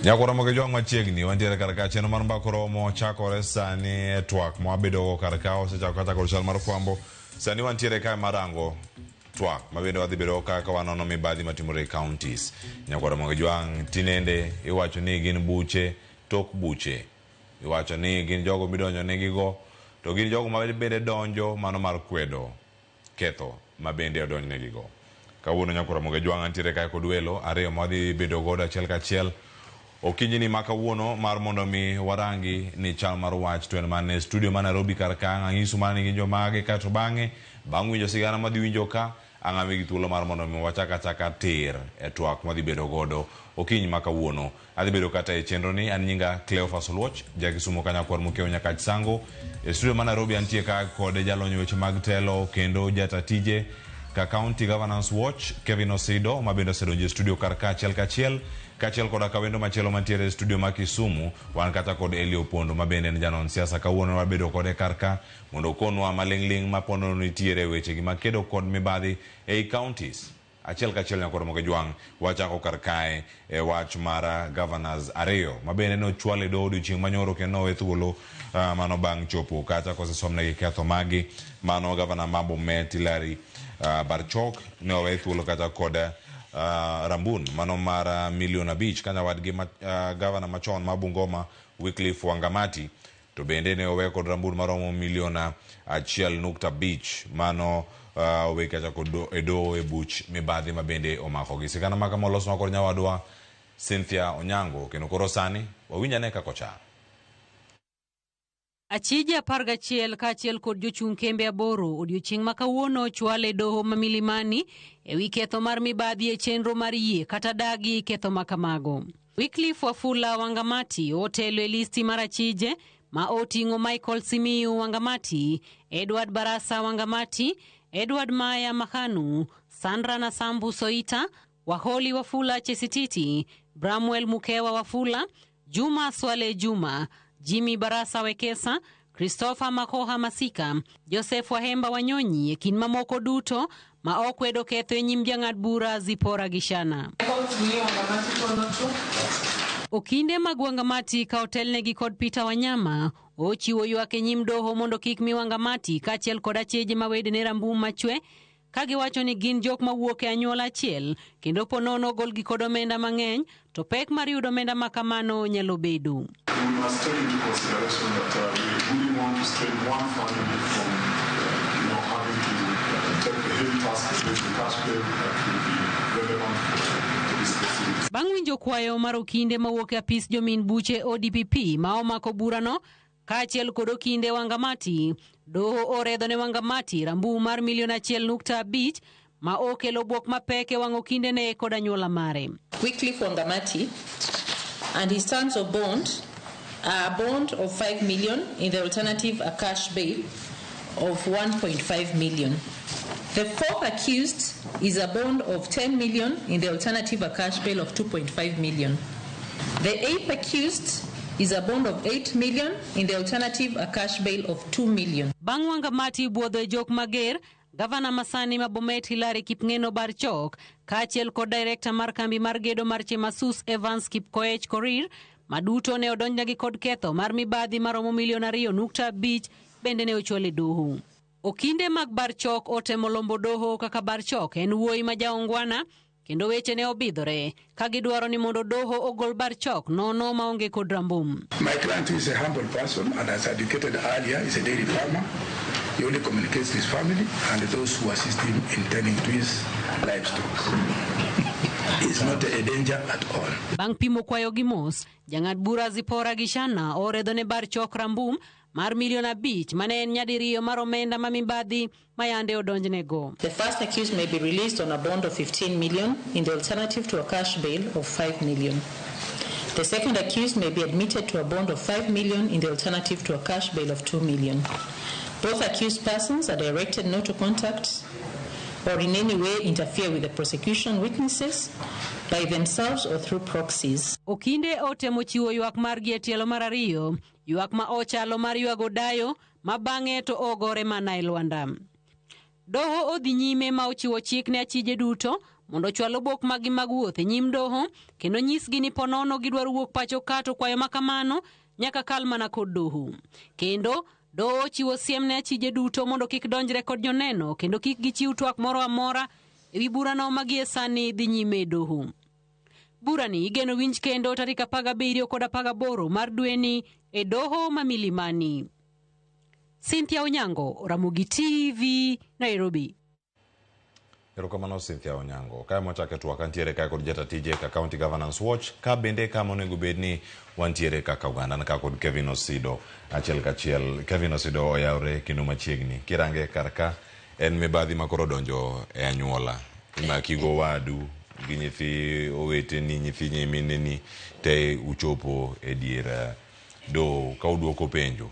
Ramogi jwang machiegni wantiere karaka cheno mar mbako romo chakore sani twak mwabedo karaka se chako kata chal mar fwambo sani wantiere ka marango twak mabedo wadhi bedo kaka wanono mibadhi matimore e counties. Ramogi jwang tinende iwacho ni gin buche tok buche, iwacho ni gin jogo midonjo negigo to gin jogo mabende donjo mano mar kwedo ketho mabende odonjo negigo. Kawuono Ramogi jwang antiere ka kod welo ariyo mwadhi bedo godo achiel kachiel. Okinyi ma kawuono mar mondo mi warangi ni chal mar wach to en mane studio ma Nairobi karka angisu mane gi jomage kato bang' winjo sigana madhi winjo ka ang'ami gi thuolo mar mondo mi wachaka tir e twak madhi bedo godo okinyi ma kawuono. Adhi bedo kata e chenro ni an nyinga Cleophas Oluoch jakisumo Kanyakwar Mukeo nyaka Sango e studio ma Nairobi antie ka kod jalony weche mag telo kendo jatatije ka County Governance Watch Kevin Osido mabendo sedonje studio karka kachiel koda kawendo machielo mantiere studio ma Kisumu wan kata kod Elio Pondo mabende en janon siasa. Kawuono wabedo kode karka mondo konwa maling'ling mapondo nitiere weche gi makedo kod mibadhi e counties. Achiel kachiel Ramogi jwang wachako karkae e wach mar governors ariyo mabende no chwale do odiochieng' manyoro kendo we thuolo mano bang' chopo kata kosesomnegi ketho magi mano governor Mambo Met Hilary Barchok ne owe thuolo kata kod Rambun mano mar $1,500,000 kanya wadgi governor machon ma Bungoma Wycliffe Wangamati to bende ne owe kod Rambun maromo $1.5 mano owe kata kod edo e buch mibadhi mabende omako gi sigana maka moloswa kod nyawadwa Cynthia Onyango kendo koro sani wawinjane kako cha. Achije 11 kaachiel kod jochung' kembe 8 odiochieng' ma kawuono chwale doho ma Milimani ewi ketho mar mibadhi e chenro mar yie kata dagi ketho makamago. Wycliffe Wafula Wangamati otelo e listi mar achije ma oting'o Michael Simiyu Wangamati, Edward Barasa Wangamati, Edward Maya Mahanu, Sandra Nasambu Soita, Waholi Wafula Chesititi, Bramwell Mukewa Wafula, Juma Swale Juma, Jimmy Barasa Wekesa, Christopher Makoha Masika, Joseph Wahemba Wanyonyi kin mamoko duto ma okwedo ketho e nyim jang'ad bura Zipora Gishana. Okinde mag Wangamati ka otelnegi kod Peter Wanyama ochiwo ywak e nyim doho mondo kik mi Wangamati kaachiel kod acheje mawedene rambum machwe ka giwacho ni gin jok mawuok e anyuola achiel kendo ponono golgi kod omenda mang'eny to pek mar yudo omenda makamano nyalo bedo. We must take into consideration that we really want to stay one family from having to take the heavy task of the cash bill that will be relevant to this facility. Bang' winjo kwayo mar okinde mawuok e apis jomin buche ODPP ma omako burano kaachiel kod okinde Wangamati, doho oredho ne Wangamati rambu mar $1.5 ma okelo buok mapek e wang' okinde ne kod anyuola mare. Wycliffe Wangamati and his sons of bond a bond of $5 million in the alternative a cash bail of $1.5 million. The fourth accused is a bond of $10 million in the alternative a cash bail of $2.5 million. The eighth accused is a bond of $8 million in the alternative a cash bail of $2 million. Bang' Wangamati buodho jok mager, Governor Masani Mabomet Hilary Kipngeno Barchok kaachiel kod director mar kambi mar gedo mar Chemasus Evans Kipkoech Korir maduto ne odonjnegi kod ketho mar mibadhi maromo $2.5 bende ne ochwale doho. Okinde mag Barchok otemo lombo doho kaka Barchok en wuoyi ma jaongwana kendo weche ne obidhore ka gidwaro ni mondo doho ogol Barchok nono maonge kod rambum. My client is a humble person and as indicated earlier is a dairy farmer. He only communicates to his family and those who assist him in tending to his livestock. It's not a danger at all. Bang' pimo kwayo gi mos, jang'ad bura Zipora Gishana oredho ne Barchok rambum mar $1.5 mane en nyadiriyo mar omenda ma mibadhi mayande odonjnego. The first accused may be released on a bond of $15 million in the alternative to a cash bail of $5 million. The second accused may be admitted to a bond of $5 million in the alternative to a cash bail of $2 million. Both accused persons are directed not to contact or in any way interfere with the prosecution witnesses by themselves or through proxies. Okinde otemo chiwo ywak margi e tielo mar ariyo, ywak ma ochalo mar ywago dayo ma bang'e to ogore mana e lwanda. Doho odhi nyime ma ochiwo chik ne achije duto mondo chwal obok magi mag wuoth e nyim doho kendo nyisgi ni ponono gidwaro wuok pacho kato kwayo makamano nyaka kal mana kod doho. Kendo doho chiwo siem ne achije duto mondo kik donjre kod joneno kendo kik gichiw twak moro amora ewi burano magie sani dhi nyime doho. Burani igeno winj kendo tarik 17 kod 18 mar dweni e doho ma Milimani. Cynthia Onyango, Ramogi TV, Nairobi. Erokamano Cynthia Onyango. Kaya mwachake tuwa kantiere kaya kod jatatije ka County Governance Watch ka bende kama onego bedni wantiere kaka Uganda na kaka kod Kevin Osido achiel kachiel. Kevin Osido oyawre kendo machiegni kirange karka en mibadhi makoro donjo e anyuola imakigo wadu gi nyithi oweteni nyithi nyimineni te uchopo e dier do ka uduoko penjo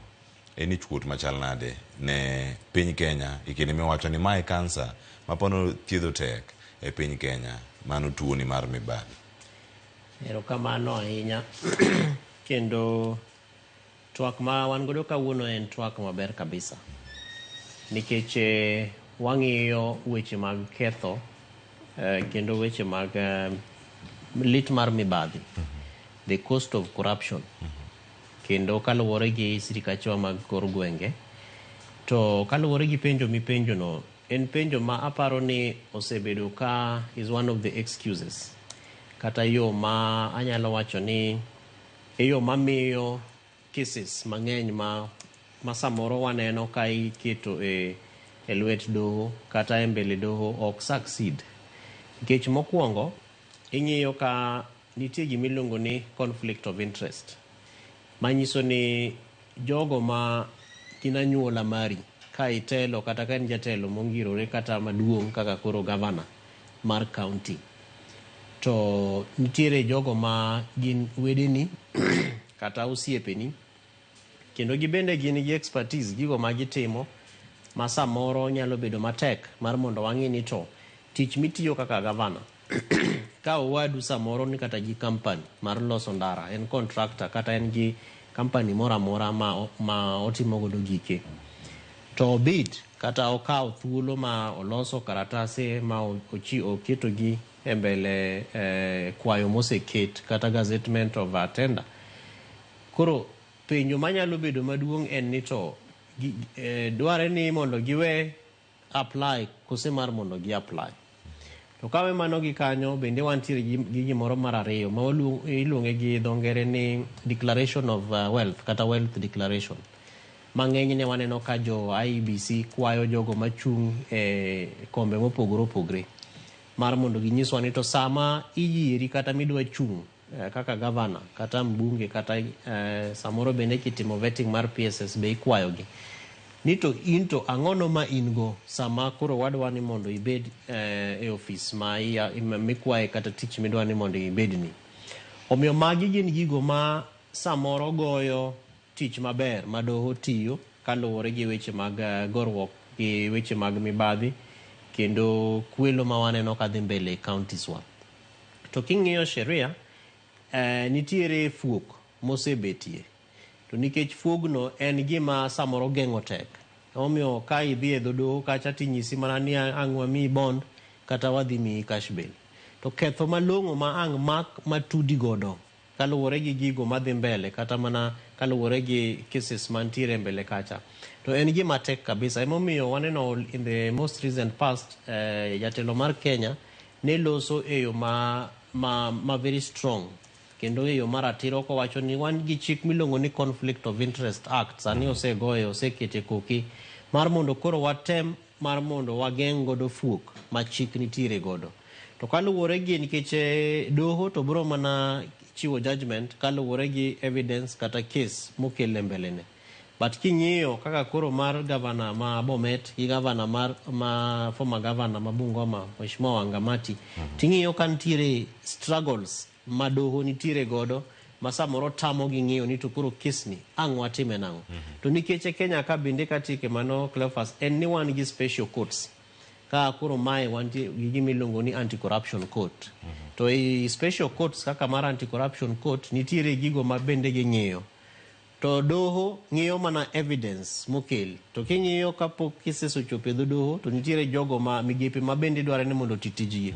eni chuot machal nade ne piny Kenya ikini miwacho ni mae kansa mapono thiedho tek e piny Kenya mano tuo ni mar mibadhi. Erokamano ahinya kendo twak ma wan godo kawuono en twak maber kabisa nikech wang'iyo weche mag ketho kendo weche mag lit mar mibadhi, the cost of corruption, kendo kaluwore gi sirikachewa mag kor gwenge. To kaluwore gi penjo mipenjo no, en penjo ma aparo ni osebedo ka is one of the excuses. Kata yo ma anyalo wacho ni yo mamiyo cases mang'eny ma samoro waneno ka iketo e lwet doho kata e mbele doho ok succeed. Nikech mokwongo ing'iyo ka nitie gimiluongo ni conflict of interest. Manyiso ni jogo ma gin anyuola mari ka itelo kata ka en jatelo mongirore kata maduong' kaka koro gavana mar county. To nitiere jogo ma gin wedeni kata osiepeni kendo gibende gin gi expertise gigo ma gitimo ma samoro nyalo bedo matek mar mondo wang'i ni to tich mitiyo kaka gavana ka owadu samoro ni kata gi company mar loso ndara en contractor kata en gi company mora mora ma otimo godo gike to obid kata okaw thuolo ma oloso karatase ma oketo gi e mbele kwayo moseket kata gazettement of tender. Koro penjo manyalo bedo maduong' en ni to dware ni mondo giwe apply kose mar mondo gi apply. To kawe mano gi kanyo bende wantiere gi gimoro mar ariyo ma iluonge gi dho ngere ni declaration of wealth kata wealth declaration. Mang'eny ne waneno ka jo IEBC kwayo jogo machung' e kombe mopogore opogore mar mondo ginyiswa ni to sama iyieri kata midwa chung' kaka gavana kata mbunge kata samoro bende kitimo vetting mar PSS be ikwayogi ni to in to ang'ono ma in go sama koro wadwa ni mondo ibed e ofis ma mikwaye kata tich midwa ni mondo ibedni. Omiyo magi gin gigo ma samoro goyo tich maber ma doho tiyo kaluwore gi weche mag gorruok gi weche mag mibadhi kendo kwelo ma waneno ka dhi mbele e counties wa. To king'iyo sheria nitiere fuok mosebetie. To nikech fuogno en gima samoro geng'o tek. Omiyo ka idhi e doho kacha tinyisi mana ni ang' wamiyi bond kata wadhi miyi cash bail. To ketho malong'o ma ang' mak matudi godo kaluwore gi gigo madhi mbele kata mana kaluwore gi cases mantiere mbele kacha. To en gima tek kabisa. Emomiyo waneno in the most recent past jatelo mar Kenya ne loso e yo ma very strong. Kendo e yo maratiro kowacho ni wan gi chik milongo ni Conflict of Interest Act sani osegoye osekete koki mar mondo koro watem mar mondo wageng' godo fuok ma chik nitiere godo. To kaluwore gi nikech doho to biro mana chiwo judgment kaluwore gi evidence kata case mokele mbelene. But king'iyo kaka koro mar gavana ma Bomet gi gavana ma former gavana ma Bungoma Mheshimiwa Wangamati ting'iyo ka nitiere struggles ma doho nitiere godo ma samoro tamo gi ng'iyo ni to koro kisni ang' watime nang'o. To nikech Kenya ka bende katike mano Cleophas en ni wan gi special courts ka koro mae wanti gi gimiluongo ni anti-corruption court. To i special courts kaka mar anti-corruption court nitiere gigo ma bende gi ng'iyo. To doho ng'iyo mana evidence mokel. To king'iyo kapok cases ochopo e doho to nitiere jogo ma migepe ma bende dware ni mondo titijgi.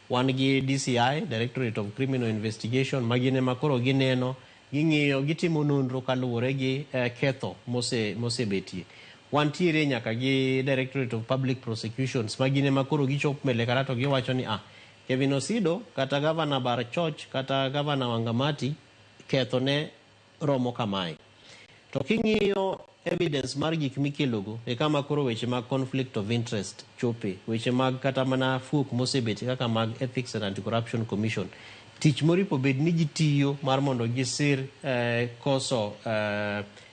wan gi DCI, Directorate of Criminal Investigation, magine makoro gineno, ging'iyo, gitimo nonro kaluwore gi ketho mosebetie. Wantiere nyaka gi Directorate of Public Prosecutions, magine makoro gichop mbele kata to giwacho ni Kevin Osido kata Governor Barchoch kata Governor Wangamati ketho ne romo kamae. To king'iyo evidence mar gik mikelogo e kama koro weche mag conflict of interest chope, weche mag kata mana fuok mosebeti kaka mag Ethics and Anti-Corruption Commission, tich moripo bed ni gitiyo mar mondo gisir koso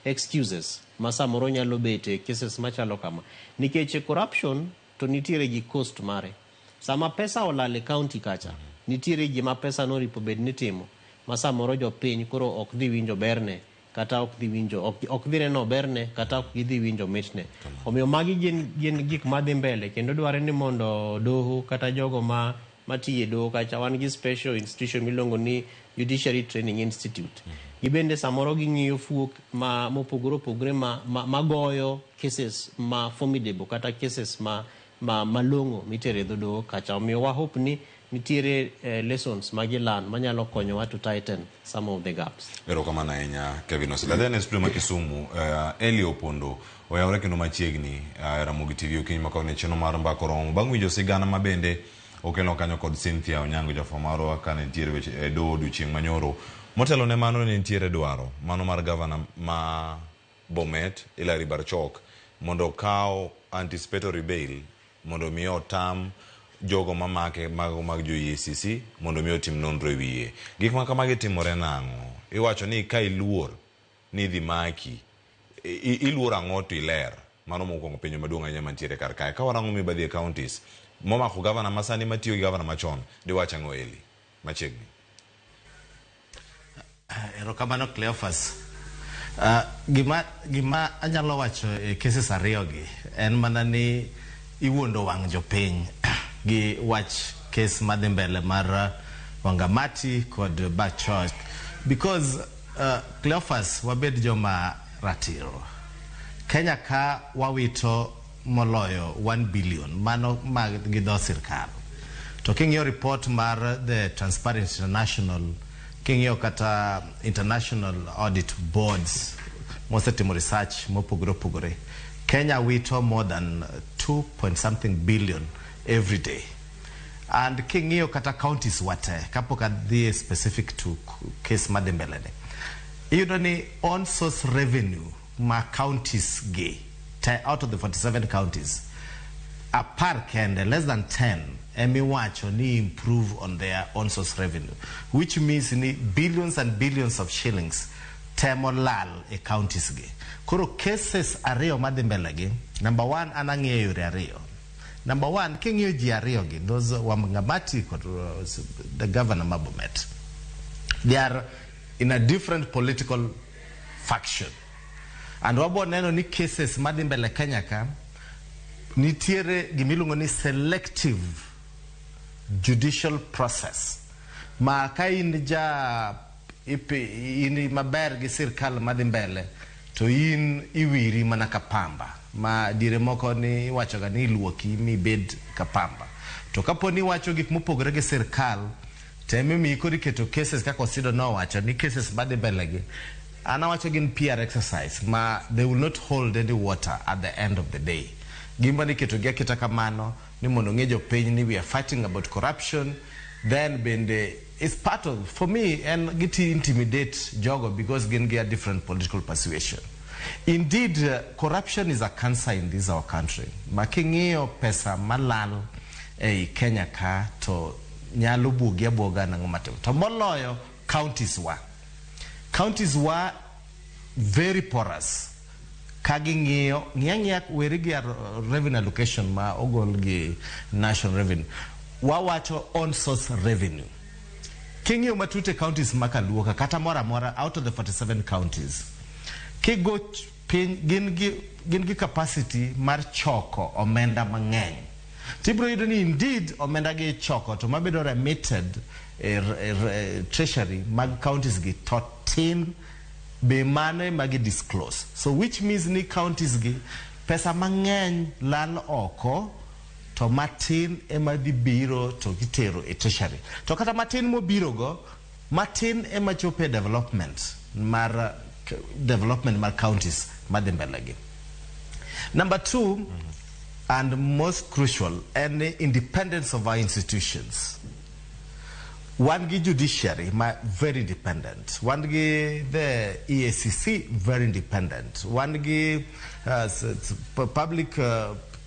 excuses ma samoro nyalo bete cases machalo kama. Nikech corruption to nitiere gi cost mare. Sama pesa olale county kacha, nitiere gima pesa noripo bed ni timo, ma samoro jopiny koro ok dhi winjo berne, kata ok dhi neno berne, kata ok dhi winjo mitne. Omiyo magi gin gik madhi mbele, kendo dware ni mondo doho kata jogo matiye doho kacha, wan gi special institution milongo ni Judiciary Training Institute. Gibende samoro ging'iyo fuok mopogore opogore magoyo cases ma formidable kata cases malong'o mitere doho kacha. Omiyo wa hope ni nitiere lessons magilan manyalo konyowa to tighten some of the gaps. Erokamano ahinya Kevin Osido. Dennis Prima Kisumu, Eli Opondo oyawre kendo machiegni Ramogi TV okinyi makawne cheno mar mbako romo bang' winjo sigana mabende okelo kanyo kod Cynthia Onyango jafamaro ka nitiere weche do odiochieng' manyoro. Motelo ne mano ne nitiere dwaro mano mar governor ma Bomet Hilary Barchok mondo kaw anticipatory bail mondo miyo tam jogo mamake mag jo EACC mondo miyo tim nonro wiye. Gik ma kamagi timore nang'o? Iwacho ni ka iluor ni dhi maki, iluor ang'o to iler. Mano mokwongo penjo maduong' ahinya mantiere kar kae. Ka warango Mibadhi E Kaontis, momako gavana masani matiyo gi gavana machon, diwacho ang'o Eli machiegni? Erokamano Cleophas. Gima anyalo wacho e cases ariyogi en mana ni iwuondo wang' jopiny gi wach case madhi mbele mar Wangamati kod Barchoch, because Cleophas wabed joma ratiro. Kenya ka wawito moloyo 1 billion mano mag gi dho sirkal. To king'iyo report mar the Transparency International, king'iyo kata international audit boards mosetimo research mopogore opogore, Kenya wito more than 2.something billion every day. And king'iyo kata counties wate, kapok adhi specific to case madembelene, iyudo ni on source revenue ma counties gi out of the 47 counties, apart kende less than 10 emiwacho ni improve on their on source revenue, which means ni billions and billions of shillings temo lal e counties gi. Koro cases ariyo madhi mbele gi, number one anang'iyo yore ariyo. Number one, king'iyo ji ariyo gi, those Wangamati kod the governor Mabomet, they are in a different political faction. And wabo neno ni cases madhi mbele Kenya ka nitiere gimilungo ni selective judicial process. Ma ka in maber gi sirkal madhi mbele, to in iwiri mana kapamba. Ma dire moko ni wacho ga ni iluoki mi bed kapamba. To kapo ni wacho gik mopogore gi sirkal, teme mi kori keto cases kako Osido no wacho ni cases madhi mbele gi ana wacho gin PR exercise ma they will not hold any water at the end of the day. Gimba ni keto gia kita kamano ni mondo ng'e jopiny ni we are fighting about corruption, then bende it's part of, for me, and giti intimidate jogo because gin get different political persuasion. Indeed, corruption is a cancer in this our country. Making'iyo pesa malal e Kenya ka to nyalo bugia boga na ng'umateo. To moloyo counties wa. Counties were very porous. Kaging'iyo ng'ia werigi revenue allocation ma ogol gi national revenue. Wawacho on source revenue. King'iyo matute counties makaluoka kata mora out of the 47 counties. Kigo piny gin gi capacity mar choko omenda mang'eny. Tibro yudo ni indeed omenda gi choko to mabedo remitted treasury mag counties gi totin be mane magi disclose. So which means ni counties gi pesa mang'eny lal oko to matin ema dhi biro to gitero e treasury. To kata matin mobiro go, matin ema chope development mar counties madhi mbele gi. Number 2, and most crucial, and the independence of our institutions. One gi judiciary, very independent. One gi the EACC, very independent. One gi public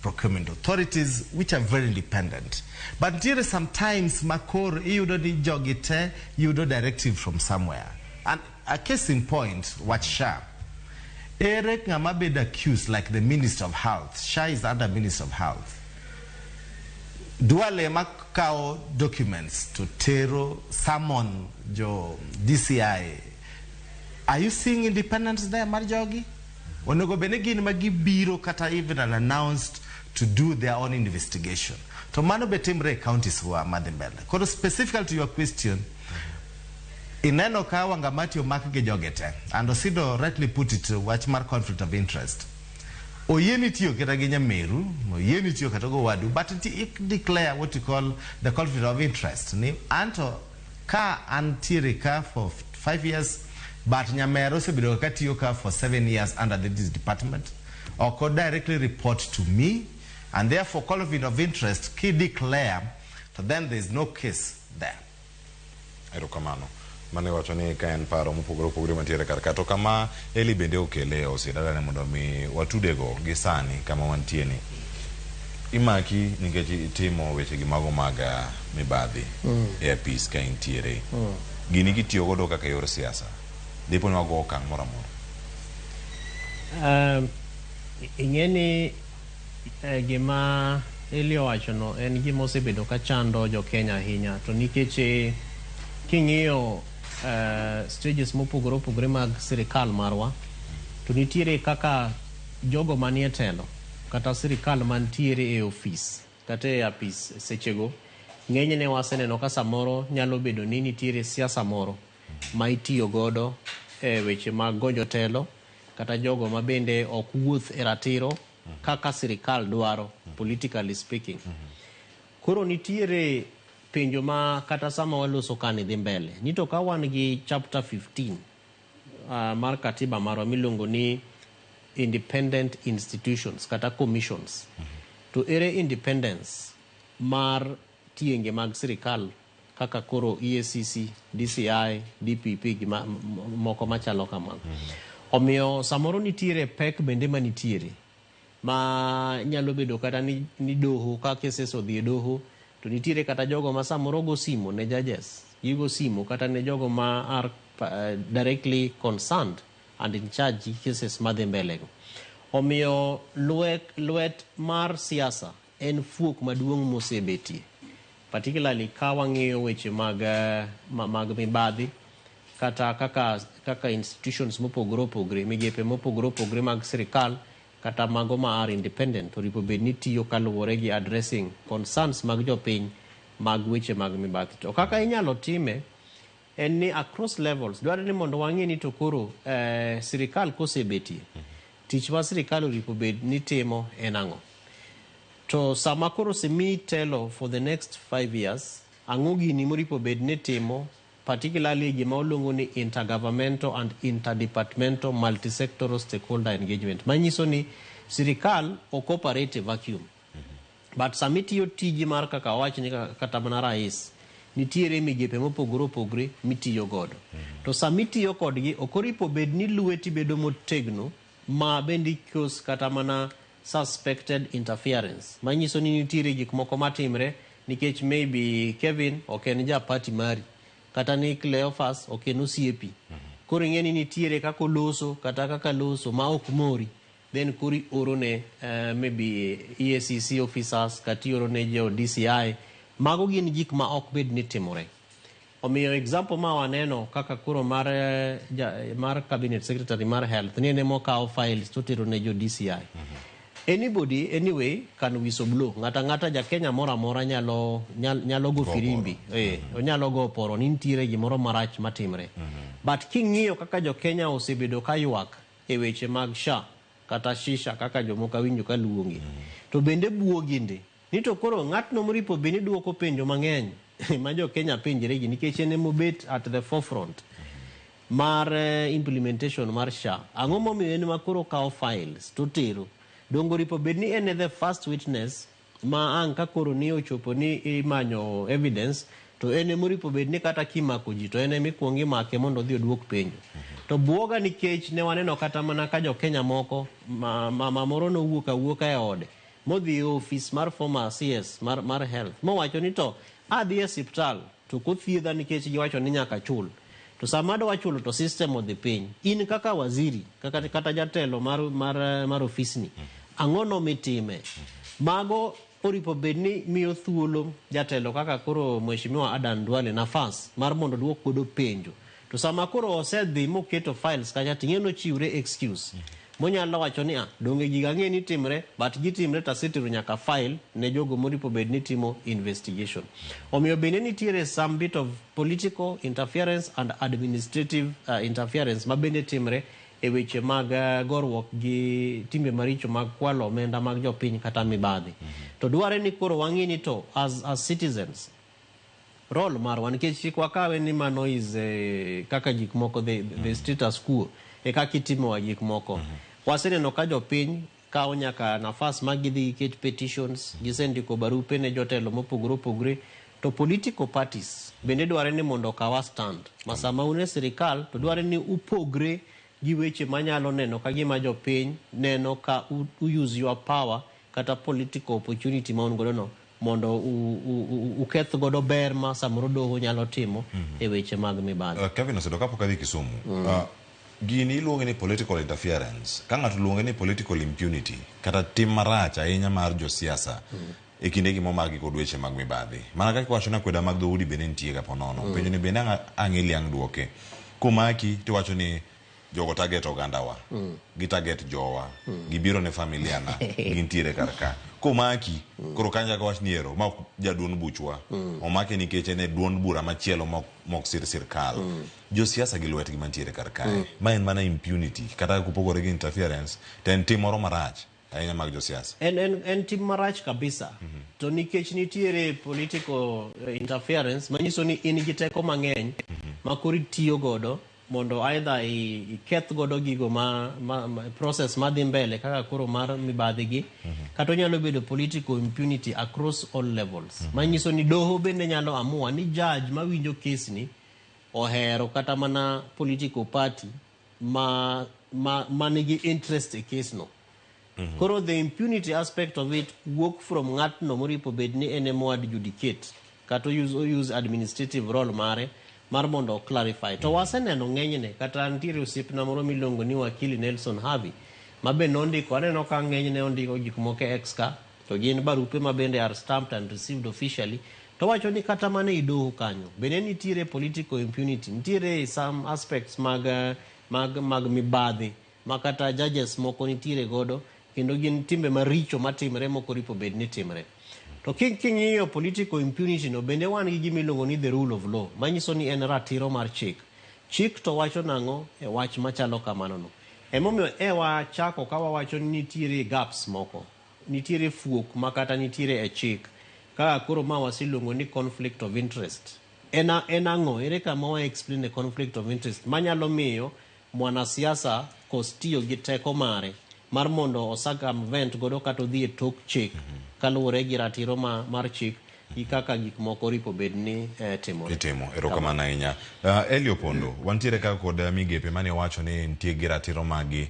procurement authorities, which are very independent. But there is sometimes makor you do the jogite, you do directive from somewhere. And a case in point, what SHA. Eric Ngamabed accused, like the Minister of Health. SHA is under Minister of Health. Duale makao documents to Tero, summon jo DCI. Are you seeing independence there, Marjogi? Onogo benegin magi biro kata even announced to do their own investigation. To mano betimre counties who are madembele. Kodo specifically to your question, ineno ka wangamati omakge jogete, and Osido rightly put it, wachmar conflict of interest. Oyeni tiyo kata genya meru, oyeni tiyo kata go wadu, but it declare what you call the conflict of interest. Ni anto ka antiri ka for 5 years, but nyamero se bido ka tiyo ka for 7 years under this department, or could directly report to me, and therefore conflict of interest ki declare, so then there is no case there. Erokamano. Mane wacho ni ka en paro mopogore mantiere karka to kama Eli bende okele osidara ne mondo mi watudego gi sani kama wantie ni imaki nikech itimo weche gi mago maga mibadhi e apis ka intiere gini gitiyo godo kaka yor siasa dipo ni wago okang' moro amora. Ing'eni gima Eli owacho no en gima osebedo ka chando jo Kenya ahinya, to nikech king'iyo stages mopogore mag sirikal marwa, to nitiere kaka jogo manie telo kata sirikal mantiere e ofis kata e apis sechego ng'enyne waseneno ka samoro nyalo bedo ni nitiere siasa moro ma itiyo godo e weche mag gonjo telo kata jogo ma bende ok wuoth e ratiro kaka sirikal dwaro, politically speaking. Koro nitiere penjo ma kata sama waloso kani dhi mbele ni to ka wan gi chapter 15 mar katiba marwa miluongo ni independent institutions kata commissions, to ere independence mar tienge mag sirikal kaka koro EACC, DCI, DPP gi moko machalo kamano. Omiyo samoro nitiere pek bende manitiere ma nyalo bedo kata ni doho ka cases odhi e doho, to nitiere kata jogo ma samoro go simo ne judges, gigo simo kata ne jogo ma are directly concerned and in charge cases madhi mbele go. Omiyo luet mar siasa en fuok maduong' mosebetie, particularly ka wang'iyo weche mag mibadhi kata kaka institutions mopogore opogore, migepe mopogore opogore mag sirikal kata mago ma are independent oripo bed ni tiyo kaluwore gi addressing concerns mag jopiny mag weche mag mibadhi. To kaka inyalo time en ni across levels dwaro ni mondo wang'e ni to koro sirikal kosebetie, tich ma sirikal oripo bed ni timo en ang'o. To sama koro semi telo for the next 5 years, ang'o gini moripo bed ni timo, particularly gima oluongo ni intergovernmental and interdepartmental multisectoral stakeholder engagement. Manyiso ni sirikal ok operate a vacuum. But samitiyo tiji mar kaka wach ni kata mana rais, nitiere migepe mopogore opogore mitiyo godo. To samitiyo kodgi okoripo bed ni lueti bedo motegno ma bendi kos kata mana suspected interference. Manyiso ni nitiere gik moko matimre nikech maybe Kevin ok en ja party mari kata ni Cleophas ok en osiepi. Koro ing'eni nitiere kaka loso kata kaka loso ma ok mori, then kuri oro ne maybe EACC officers kati oro ne jo DCI. Mago gin gik ma ok bed ni timore. Omiyo example ma waneno kaka kuro mar cabinet secretary mar health ni ne mokawo files to tero ne jo DCI. Anybody anyway can whistleblow. Ngata ja Kenya mora mora nyalo go firimbi, onyalo go poro ni nitiere gimoro marach matimre. But king'iyo kaka jo Kenya osebedo ka ywak e weche mag SHA kata shisha kaka jomoka winjo ka luongi, to bende buoginde ni to koro ng'atno moripo beni duoko penjo mang'eny ma jo Kenya penjre gi nikech en mobet at the forefront mar implementation mar SHA. Ang'o momiyo en makoro kao files to tero dongo ripo bedni en the first witness ma ang' ka koro ni ochopo ni imanyo evidence to en moripo bedni kata kimako ji to en mikwongi make mondo dhi oduok penjo. To buoga nikech ne waneno kata mana ka jo Kenya moko mama moro no wuoka e ode modhi office mar former CS mar health mowacho ni to adhi e hospital to kothiedha nikech giwacho ni nyaka chul. To sama adwa chulo to system odhi piny. In kaka waziri kata jatelo mar ofisni ang'ono mitime. Mago oripo bedni miyo thuolo jatelo kaka koro Mheshimiwa Adan Duale nafas mar mondo duok kodo penjo. To sama koro osedhi moketo files kacha ting'eno chiwre excuse. Monyalo wacho ni donge giga ng'e ni timre but gitimre tasitiru nyaka file ne jogo moripo bedni timo investigation. Omiyo bende nitiere some bit of political interference and administrative interference ma bende timre e weche mag gorwok gi timbe maricho mag kwalo omenda mag jopiny kata mibadhi. To dware ni koro wang'i ni to as citizens role marwa nikech chikwa kawe ni mano is kaka gik moko the status quo e kaka itimo wa gik moko. Waseneno ka jopiny kawo nyaka nafas mag gidhi ket petitions gisendiko barupe ne jotelo mopogore to political parties bende dware ni mondo kawa stand masama une sirikal to dware ni upogre gi weche manyalo neno ka gima jopiny neno ka use your power kata political opportunity ma un godo no mondo uketh godo ber ma samoro doho nyalo timo e weche mag mibadhi. Kevin osedoka poka dhi Kisumu. Gini iluonge ni political interference. Ka ng'ato luonge ni political impunity kata tim marach ahinya mar josiasa e kinde gi momagi kod weche mag mibadhi. Mana kaka wacho na kweda mag dhoudi bende nitie ga ponono. Penjo ni bende ang'eli ang' duoke. Kumaki tiwacho ni jogo target ogandawa, gi target jowa, gibiro ne familiana, gintiere karka. Kumaki, koro kanja ka wach niero, ma jaduon buchwa, omake nikech ene duon bura machielo mok sirkal. Josiasa gi lwetgi mantiere karka. Ma en mana impunity, kata kupogore gi interference, ten tim moro marach ahinya mag josiasa. En tim marach kabisa. To nikech nitiere political interference, manyiso ni in gi teko mang'eny ma koro itiyo godo mondo either iketh godo gigo process madhi mbele kaka koro mar mibadhi gi kata nyalo bedo political impunity across all levels. Manyiso ni doho bende nyalo amua ni judge mawinjo case ni ohero kata mana political party ma nigi interest e case no. Koro the impunity aspect of it work from ng'atno moripo bedni ene mo adjudicate kata use administrative role mare mar mondo clarify. To waseneno ng'enyne kata nitiere osiepna moro miluongo ni wakili Nelson Havi ma be nondiko aneno ka ng'enyne ondiko gik moko exka to gin barupe ma bende are stamped and received officially to wacho ni kata mana idoho kanyo bende nitiere political impunity, nitiere some aspects mag mibadhi ma kata judges moko nitiere godo kendo gin timbe maricho matimre moko ripo bedni timre. To king'iyo political impunity no bende wan gi gimiluongo ni the rule of law manyiso ni en ratiro mar chik to wacho nang'o e wach machalo kamano no. Emomiyo wachako ka wawacho ni nitiere gaps moko, nitiere fuok makata nitiere e chik kaka koro ma wasiluongo ni conflict of interest. En ang'o ere kama wa explain the conflict of interest manyalo miyo mwanasiasa kostiyo gi teko mare mar mondo circumvent godo kata odhi e tok chik kaluwore gi ratiro mar chik gi kaka gik moko ripo bedni itimo. Erokamano ahinya. Elio Pondo, wantiere kaka kod migepe mane wacho ni nitie gi ratiro magi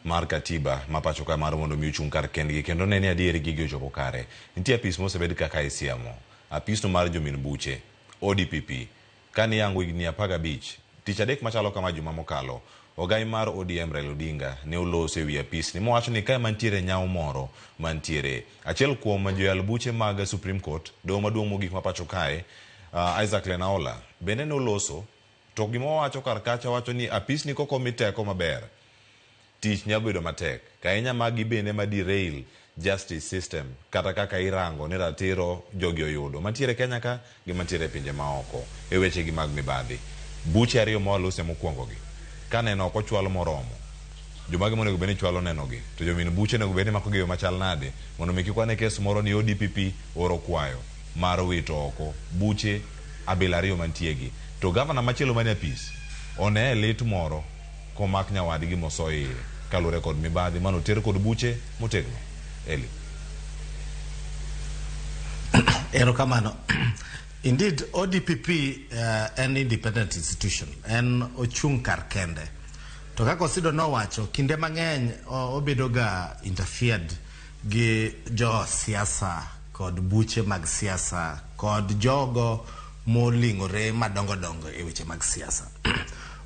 mar katiba ma pacho ka mar mondo mi ochung' kar kendgi kendo ne ni adieri gigi ochopo kare. Nitie apis mosebed kaka isiamo, apisno mar jomin buche ODPP kani yango higni 15 tich adek machalo kama juma mokalo ogai mar ODM Raila Odinga ne olose wi apis ni mowacho ni kae mantiere nyawo moro mantiere achiel kuom joyal buche mag Supreme Court doho maduong' mogik ma pacho kae Isaac Lenaola bende ne oloso to gima wacho kar kacha wacho ni apis ni koko miteko maber tich nyabedo matek kainya magi bende ma derail justice system kata kaka irango ni ratiro jogi oyudo mantiere Kenya ka gi mantiere pinje maoko e weche gi mag mibadhi buche ariyo ma olose mokwongo gi kaneno ok ochwal moromo jomage monego beni chwalo nenogi to jomin buche nego beni mako giyo machal nade mondo mi kikwane kes moro ni ODPP oro kwayo mar wito oko buche abila ariyo mantiegi to gavana machielo manie apis one lit moro komak nyawadgi mosoyi kalure kod mibadhi mano ter kod buche motegno. Eli Erokamano. Indeed, ODPP an independent institution and ochung kar kende. To kaka Osido nowacho kinde mang'eny obedoga interfered gi jo siasa kod buche mag siasa kod jogo molingore madongo dongo e weche mag siasa.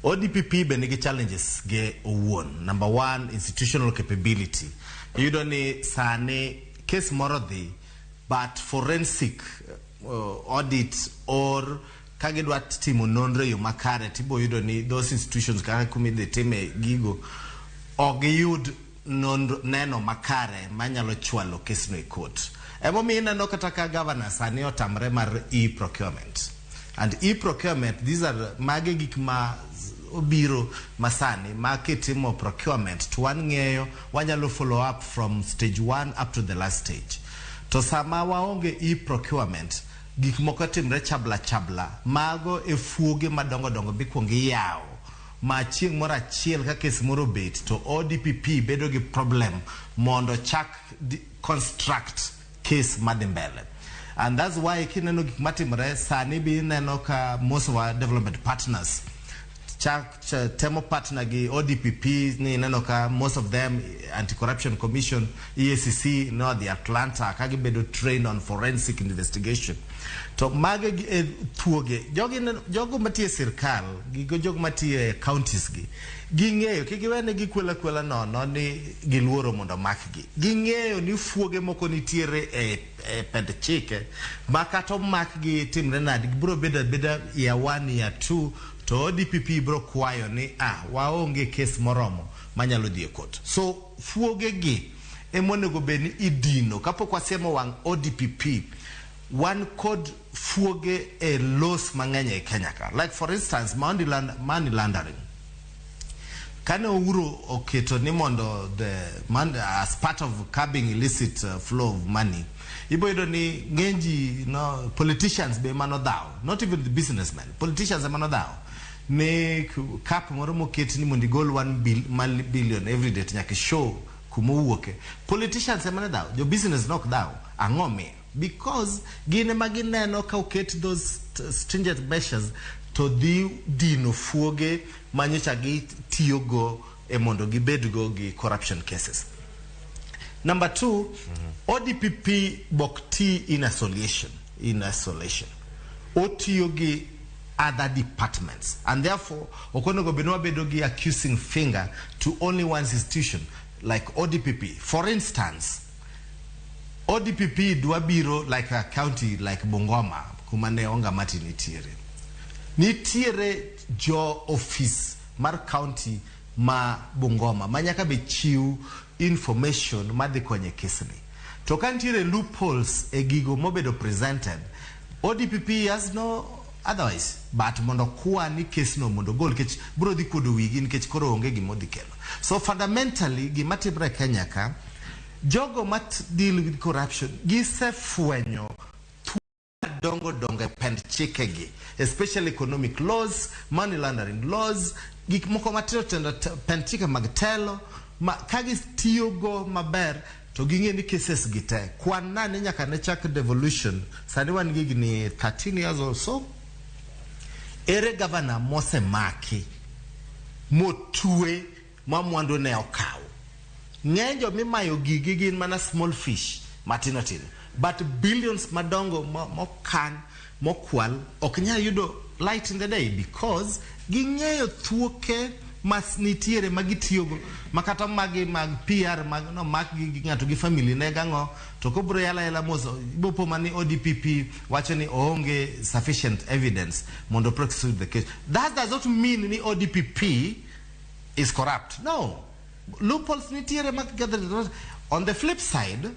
ODPP be nigi challenges ge owuon. Number one, institutional capability. Yudo ni sani case moro dhi but forensic audit or kagidwa timo nonro yo makare tibo yudo ni those institutions kaka kumide time gigo ogiyud neno makare manyalo chwalo case no e court. Emo mi ineno kata ka governor sani otamre mar e-procurement. And e-procurement, these are mage gik ma obiro masani maketimo procurement to wan ng'eyo wanyalo follow up from stage 1 up to the last stage. To sama waonge e-procurement gik moko timre chabla mago e fuoge madongo dongo bikwongo yawo ma chieng' moro achiel ka kes moro bet to ODPP bedo gi problem mondo chak construct case madhi mbele. And that's why kineno gik matimre sani bi neno ka most of our development partners temo partner gi ODPP ni neno ka most of them Anti-Corruption Commission, EACC, no, the Atlanta kagi bedo trained on forensic investigation. To mage thuoge jogo matie sirkal gigo jogo matie counties gi ging'eyo kigiwene gi kwela no ni giluoro mondo makgi ging'eyo ni fuoge moko nitiere e pend chike makato makgi timre nadi bro beda ya 1 ya 2 to ODPP bro kwayo ni waonge case moromo manyalo dhi e court. So fuoge gi emonego beni idino kapok wasiemo wang ODPP one code fuoge a loss mang'eny e Kenya ka. Like for instance money laundering. Kane Uhuru oketo ni mondo as part of curbing illicit flow of money. Ibo yudo ni ngenji politicians be mano dhao, not even the businessmen. Politicians be mano dhao. Ne cap moro moketi ni mondo igol 1 billion every day nyaka show kuma wuoke. Politicians be mano dhao, jo business nok dhao. Ang'o mi? Because gine magineno ka oket those stringent measures to dino fuoge manyocha gi tiyogo e mondo gibedgo gi corruption cases. Number 2, ODPP bokti in isolation. Otiyo gi other departments. And therefore, okonogo benwa bedogi accusing finger to only one institution like ODPP. For instance, ODPP duabiro like a county like Bungoma, kumane onga mati nitiere jo office mar county ma Bungoma manyaka be chiu information madhi konye kesni. To kantiere loopholes e gigo mobedo presented, ODPP has no otherwise but mondo kuwa ni kesno mondo gol kech bro dhi kodo wigi nikech koro onge gimo dhi kelo. So fundamentally gimatimre Kenya ka jogo mat deal with corruption gise fuenyo dongo pend chikegi, especially economic laws, money laundering laws, gik moko matiro tendo pend chike magtelo kagi tiyogo maber to ging'e ni cases gite kwan nani nyaka ne chak devolution sani wan gigni 13 years or so. Ere governor mose maki motue mamwando ne okaw ng'enjo mimayo gigi gin mana small fish matino but billions madongo mokan mokwal oknya yudo light in the day because ging'eyo thuoke mas nitiere magitiyogo makata magi mag PR mag gi ng'ato gi family ne gang'o to kobro yala mozo ibopo mani ODPP wacho ni oonge sufficient evidence mondo prosecute the case. That does not mean ni ODPP is corrupt. No. Loopholes nitiere mag. On the flip side,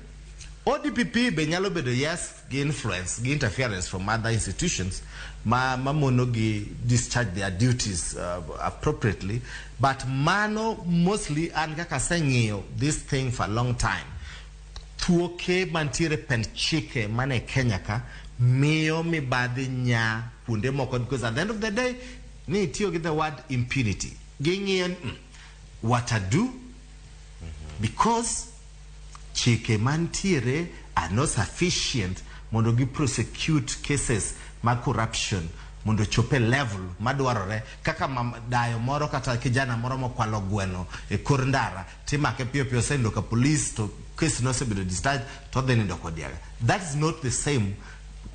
ODPP be nyalo bedo yes gi influence gi interference from other institutions mono gi discharge their duties appropriately, but mano mostly an kaka seng'iyo this thing for a long time. Tuoke mantiere pen chike mane Kenya ka miyo mibadhi nya kunde moko, because at the end of the day ni tiyo gi the word impunity ging'iyo what I do because chike mantiere are not sufficient mondo gi prosecute cases ma corruption mondo chope level madwarore, kaka dayo moro kata kijana moro mokwalo gweno e kor ndara timake piyo piyo sendo ka police to case no sebedo discharge to then ndoko diaga. That is not the same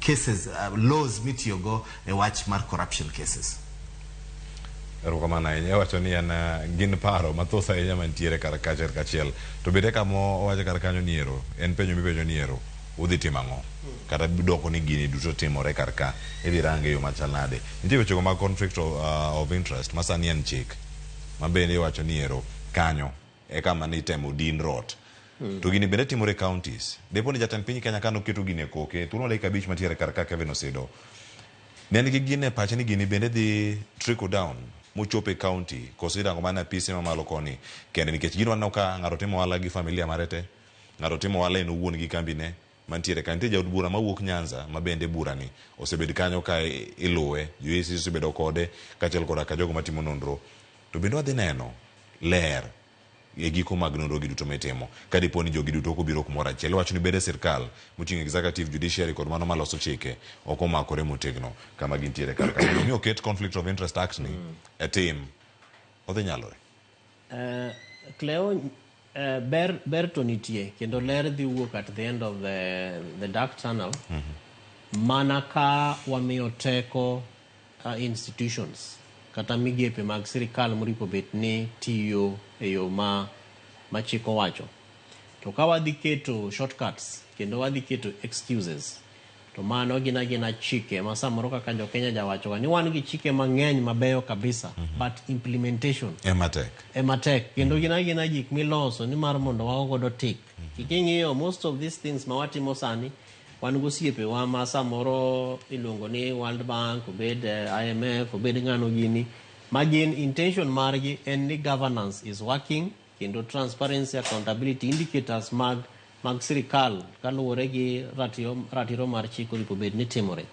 cases laws mitiyogo e wach mar corruption cases. Erokamana inya wacho ni an gin paro mathoth ahinya mantiere kar kachiel to bede kamo wacho kar kanyo niero en penjo mipenjo niero udhi timo ang'o kata doko ni gini duto timore kar ka idhi range yo machal nade. Nitie weche mag conflict of interest masani en chik mabende iwacho niero kanyo e kama ni temo din rot to gini bende timore counties. Depo ni jatend piny Kenya kano keto gini e koke thuolo dakika 5 matiere kar ka Kevin Osedo ne nigi gini e pache ni gini bende dhi trickle down mochope county koso irango mana pisi mamalo koni kende nikech gino waneno ka ng'ato timo ohala gi familia marete, ng'ato timo ohala en owuon gi kambine mantiere ka. Nitie jaod bura mawuok Nyanza mabende burani osebed kanyo ka iluwe, UAC osebedo kode kachiel koda ka jogo matimo nonro, to bende wadhi neno ler e giko mag nonro gi duto mitimo ka dipo ni jogi duto kobiro kumoro achiel. Iwacho ni bende sirkal moting'o executive, judiciary kod mano maloso chike ok omakore motegno kama gintiere kar ka. Mi oket conflict of interest act ni e tim odhi nyalore. Cleo, ber to nitie kendo ler dhi wuok at the end of the dark tunnel mana ka wamiyo teko institutions kata migepe mag sirikal moripo bet ni tiyo e yo machiko wacho. To ka wadhi keto shortcuts kendo wadhi keto excuses to mano gina chike ma samoro kaka jo Kenya jawacho ni wan gi chike mang'eny mabeyo kabisa but implementation ematek kendo gina gik miloso ni mar mondo wagodo tik. Kiking'iyo most of these things mawatimo sani wan gosiepe wa ma samoro iluongo ni World Bank obed IMF obed ng'ano gini magin intention margi en ni governance is working kendo transparency accountability indicators mag sirikal kaluwore gi ratiro mar chiko ripo bed ni timore.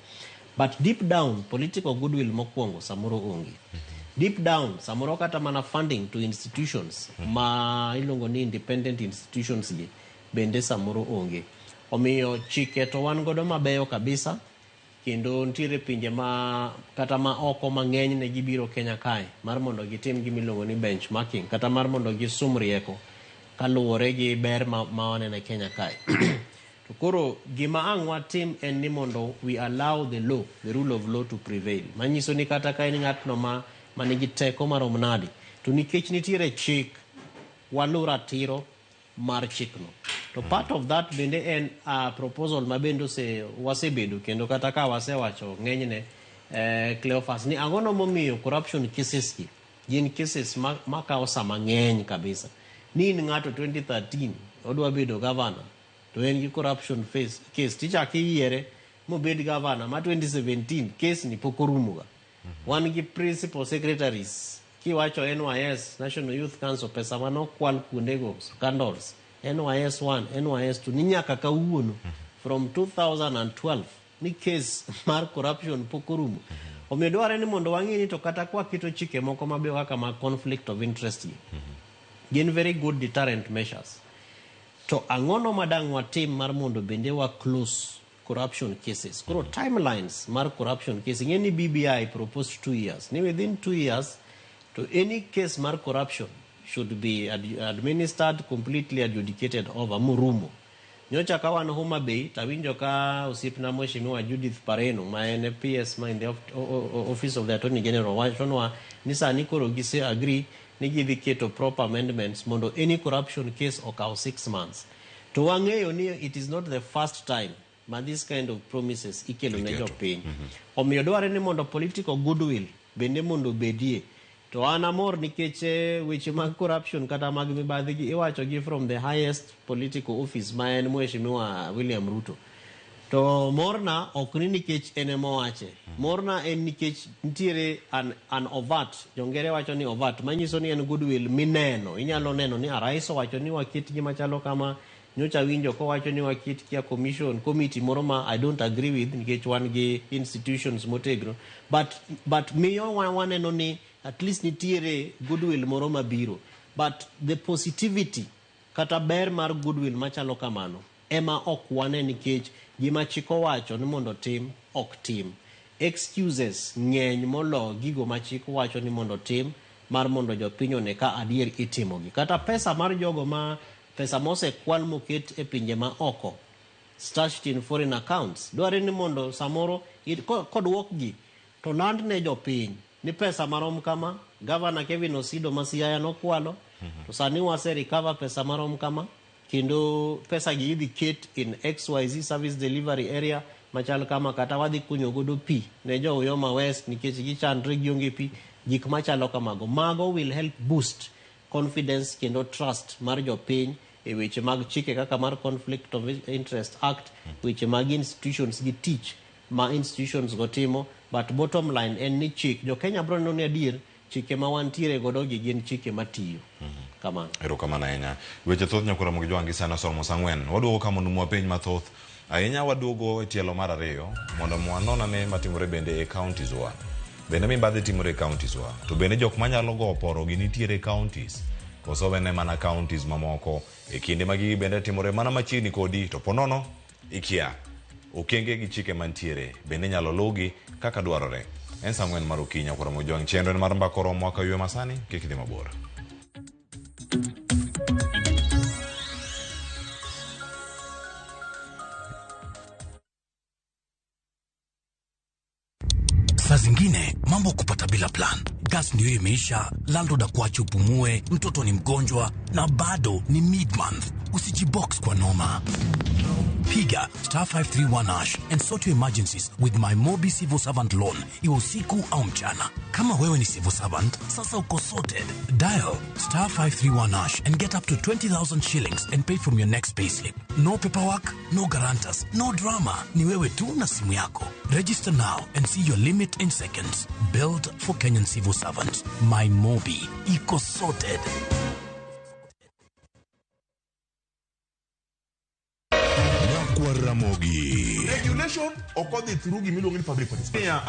But deep down political goodwill mokwongo samoro onge. Deep down samoro kata mana funding to institutions ma iluongo ni independent institutions gi bende samoro onge. Omiyo chike to wan godo mabeyo kabisa kendo ntiere pinje kata ma oko mang'eny ne gibiro Kenya kae mar mondo gitim gimiluongo ni benchmarking kata mar mondo gisum rieko kaluwore gi ber ma waneno Kenya kae. To koro gima ang' watim en ni mondo we allow the rule of law to prevail. Manyiso ni kata ka en ng'atno ma nigi teko marom nadi to nikech nitiere chik walu ratiro mar chikno. To part of that bende en proposal ma bende wasebedo kendo kata ka wasewacho ng'enyne Cleophas ni ang'ono momiyo corruption cases gi gin cases makawo sama ng'eny kabisa. Ni in ng'ato 2013 odwa bedo governor to en gi corruption case tichaki yiere mobed governor ma 2017 case ni pok orumoga. Wan gi principal secretaries kiwacho NYS National Youth Council pesa manokwal kuondego scandals NYS 1 NYS 2 ni nyaka kawuono from 2012 ni case mar corruption pok orumo. Omiyo dware ni mondo wang'e ni to kata kwa keto chike moko mabeyo kaka ma conflict of interest gin very good deterrent measures. To ang'ono madang' watim mar mondo bende wa close corruption cases. Koro timelines mar corruption case ng'eni BBI proposed 2 years. Ni within 2 years to any case mar corruption should be administered completely adjudicated over murumo. Nyocha ka wan Homa Bay tawinjo ka osipna mheshimiwa Judith Pareno ma en PS ma in the office of the Attorney General wachonwa ni sani koro gise agree ni gidhi keto proper amendments mondo any corruption case okaw 6 months. To wang'eyo ni it is not the first time ma this kind of promises ikelo ne jopiny. Omiyo dware ni mondo political goodwill bende mondo bedie To anamor nikech weche mag corruption kata mag mibadhi gi iwacho gi from the highest political office ma en Mheshimiwa William Ruto. To morna ok ni nikech ene mowache. Morna en nikech nitiere an overt, jongere wacho ni overt, manyiso ni en goodwill mineno. Inyalo neno ni rais wacho ni waket gima chalo kama, nyocha winjo ko wacho ni waket kia committee moro ma I don't agree with nikech wan gi institutions motegno. But miyo waneno ni at least nitiere goodwill moro mabiro. But the positivity kata ber mar goodwill machalo kamano ema ok wane nikech gima chiko wacho ni mondo tim ok tim. Excuses ng'eny molo gigo ma chik wacho ni mondo tim mar mondo jopiny one ka adier itimogi. Kata pesa mar jogo ma pesa mose kwal moket e pinje ma oko, stashed in foreign accounts, dware ni mondo samoro kodwok gi to land ne jopiny ni pesa marom kama. Governor Kevin Osido Masiaya nokwalo, to sani wase recover pesa marom kama, kendo pesa gi idhi ket in XYZ service delivery area machal kama, kata wadhi kunyo godo pi ne jo Uyoma West nikech gichandre gionge pi, gik machalo kamago. Mago will help boost confidence kendo trust mar jopiny e weche mag chike kaka mar Conflict of Interest Act, weche mag institutions gi tich ma institutions go timo. But bottom line en ni chik jo Kenya bro neno ni adier chike ma wantiere godo gi gin chike matiyo. Kamano. Ero kamano ahinya. Weche thoth nyakura mogi joangi sana somo sangwen. Waduogo kama numu piny mathoth. Ahinya waduogo e tielo mar ariyo mondo mwanona ne matimore bende e counties wa. Bende mibadhi timore e counties wa. To bende jok manyalo go oporo gi nitiere counties. Koso bende mana counties mamoko e kinde magi bende timore mana machiegni kodi to ponono ikia. Okenge gi chike mantiere bende nyalo lugi kaka dwarore. En sangwen mar okinyi nyakura mogi joangi chenro mar mbakoro mwaka ywe masani kikidhi mabor. Saa zingine mambo kupata bila plan. Gas ndio imeisha, landlord akuache upumue, mtoto ni mgonjwa na bado ni mid-month. Usijibox kwa noma. Piga *531# and sort your emergencies with my Mobi Civil Servant Loan. Iwe usiku au mchana. Kama wewe ni civil servant, sasa uko sorted. Dial *531# and get up to 20,000 shillings and pay from your next payslip. No paperwork, no guarantors, no drama. Ni wewe tu na simu yako. Register now and see your limit in seconds. Built for Kenyan civil servants. My Mobi. Iko sorted. Kwa Ramogi. Regulation okodhi through gimiluongo ni public participation.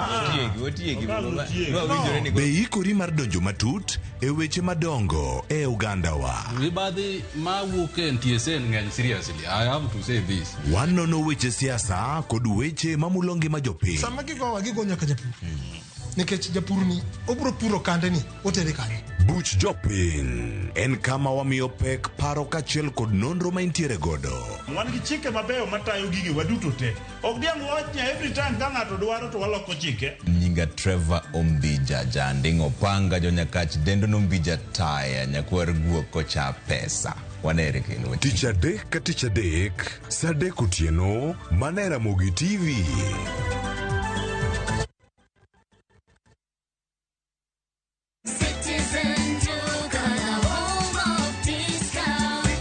Be ikori mar donjo matut e weche madongo e Uganda wa. Mibadhi ma wuok e NTSA ng'eny seriously. I have to say this. Wanono weche siasa kod weche mamulongi majopiny. Sama gigo nyaka japur. Nikech japur ni obro puro kande ni otere kare. Buch jopiny en kama wamiyo pek paro kachiel kod nonro ma intiere godo. Wan gi chike mabeyo matayo gigi waduto te. Ok diang' wachnya every time ka ng'ato dwaro to waloko chike. Nyinga Trevor Ombija jandingo panga jonyakach dendo nombija taya nyakwar guok kocha pesa. Wanere kendo. Tich adek ka tich adek, saa 3 otieno, mana Ramogi TV.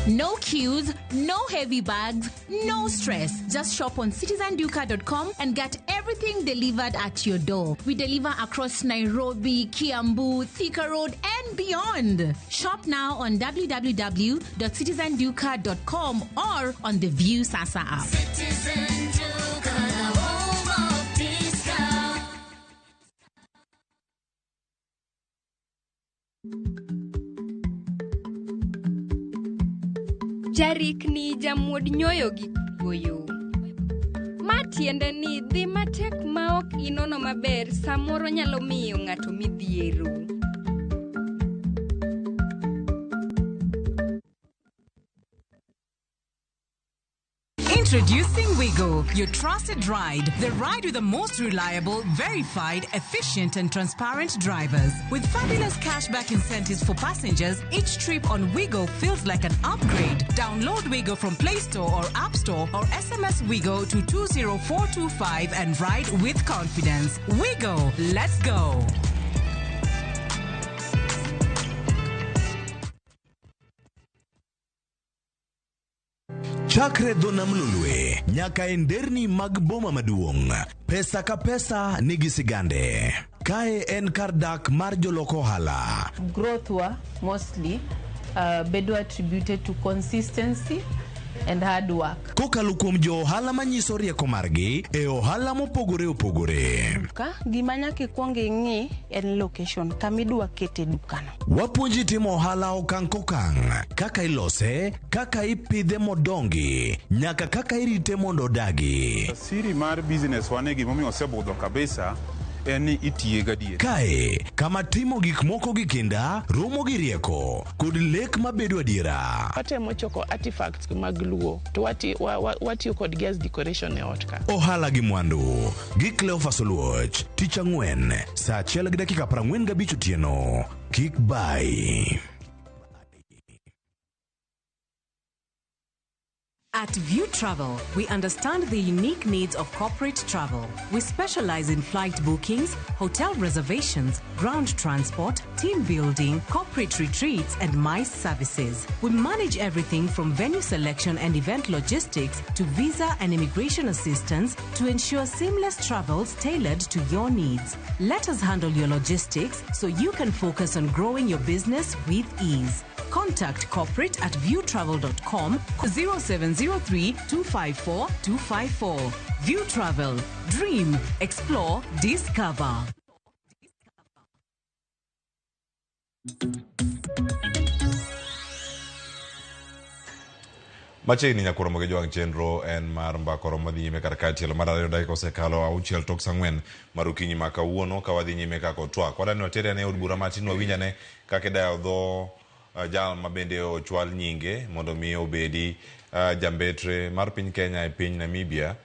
No queues, no heavy bags, no stress. Just shop on citizenduka.com and get everything delivered at your door. We deliver across Nairobi, Kiambu, Thika Road, and beyond. Shop now on www.citizenduka.com or on the View Sasa app. Jarik ni jamuod nyoyo gi goyo. Ma tiende ni dhi matek ma ok inono maber samoro nyalo miyo ng'ato midhiero. Introducing Wigo, your trusted ride. The ride with the most reliable, verified, efficient, and transparent drivers. With fabulous cashback incentives for passengers, each trip on Wigo feels like an upgrade. Download Wigo from Play Store or App Store or SMS Wigo to 20425 and ride with confidence. Wigo, let's go. Chakre dho nam lulwe nyaka e nderni mag boma maduong', pesa ka pesa nigi sigande. Kae en kar dak mar joloko ohala. Growth were mostly bedo attributed to consistency and hard work. Kokalo kuom jo ohala manyiso rieko margi e ohala mopogore opogore. Ka gima nyaka ikwong ing'i en location kamidwa kete dukano. Wapuonji timo ohala okang' kokang', kaka ilose, kaka ipidhe modongi, nyaka kaka irite mondo odagi. Siri mar business wane gimomiyo osebudho kabisa eni itiye gadier. Kae kama timo gik moko gi kinda romo gi rieko kod lek mabedo adiera. Watemo choko artifacts mag luo to watiyo kod gas decoration e ot ka. Ohala gi mwandu gi Cleophas Oluoch, tich ang'wen saa 1:45 otieno. Kik bai. At View Travel, we understand the unique needs of corporate travel. We specialize in flight bookings, hotel reservations, ground transport, team building, corporate retreats, and MICE services. We manage everything from venue selection and event logistics to visa and immigration assistance to ensure seamless travels tailored to your needs. Let us handle your logistics so you can focus on growing your business with ease. Contact corporate at viewtravel.com 0703 254 254. View Travel. Dream, explore, discover. Machiegni nyakuro moge jwang chenro en mar mbako romo dhi nyime kar katielo mar 2 dakika osekalo 6 tok sang'wen mar okinyi ma kawuono ka wadhi nyime kako twak. Wadani watere ne od bura matin wawinjane kaka dayo dho jal mabende ochwal nyinge mondo mi obedi jambetre mar piny Kenya e piny Namibia,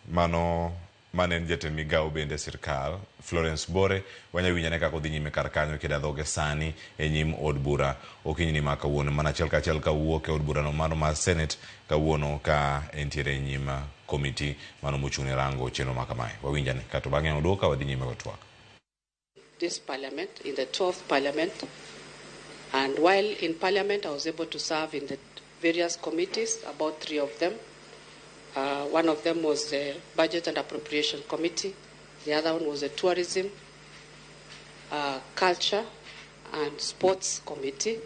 manen jatend migawo bende sirkal Florence Bore. Wanyawinjane kako dhi nyime kar kanyo kida dhoge sani e nyim od bura okinyini ma kawuono, mana achiel kachiel kawuok e od bura no mano mar Senate kawuono ka entiere nyim komiti mano mochung'ne rango chenro ma kamae. Wawinjane kato bang'e oduoka wadhi nyime gotwak. This parliament, in the 12th parliament, and while in parliament I was able to serve in the various committees, about 3 of them. One of them was the Budget and Appropriation Committee. The other one was the Tourism, Culture and Sports Committee,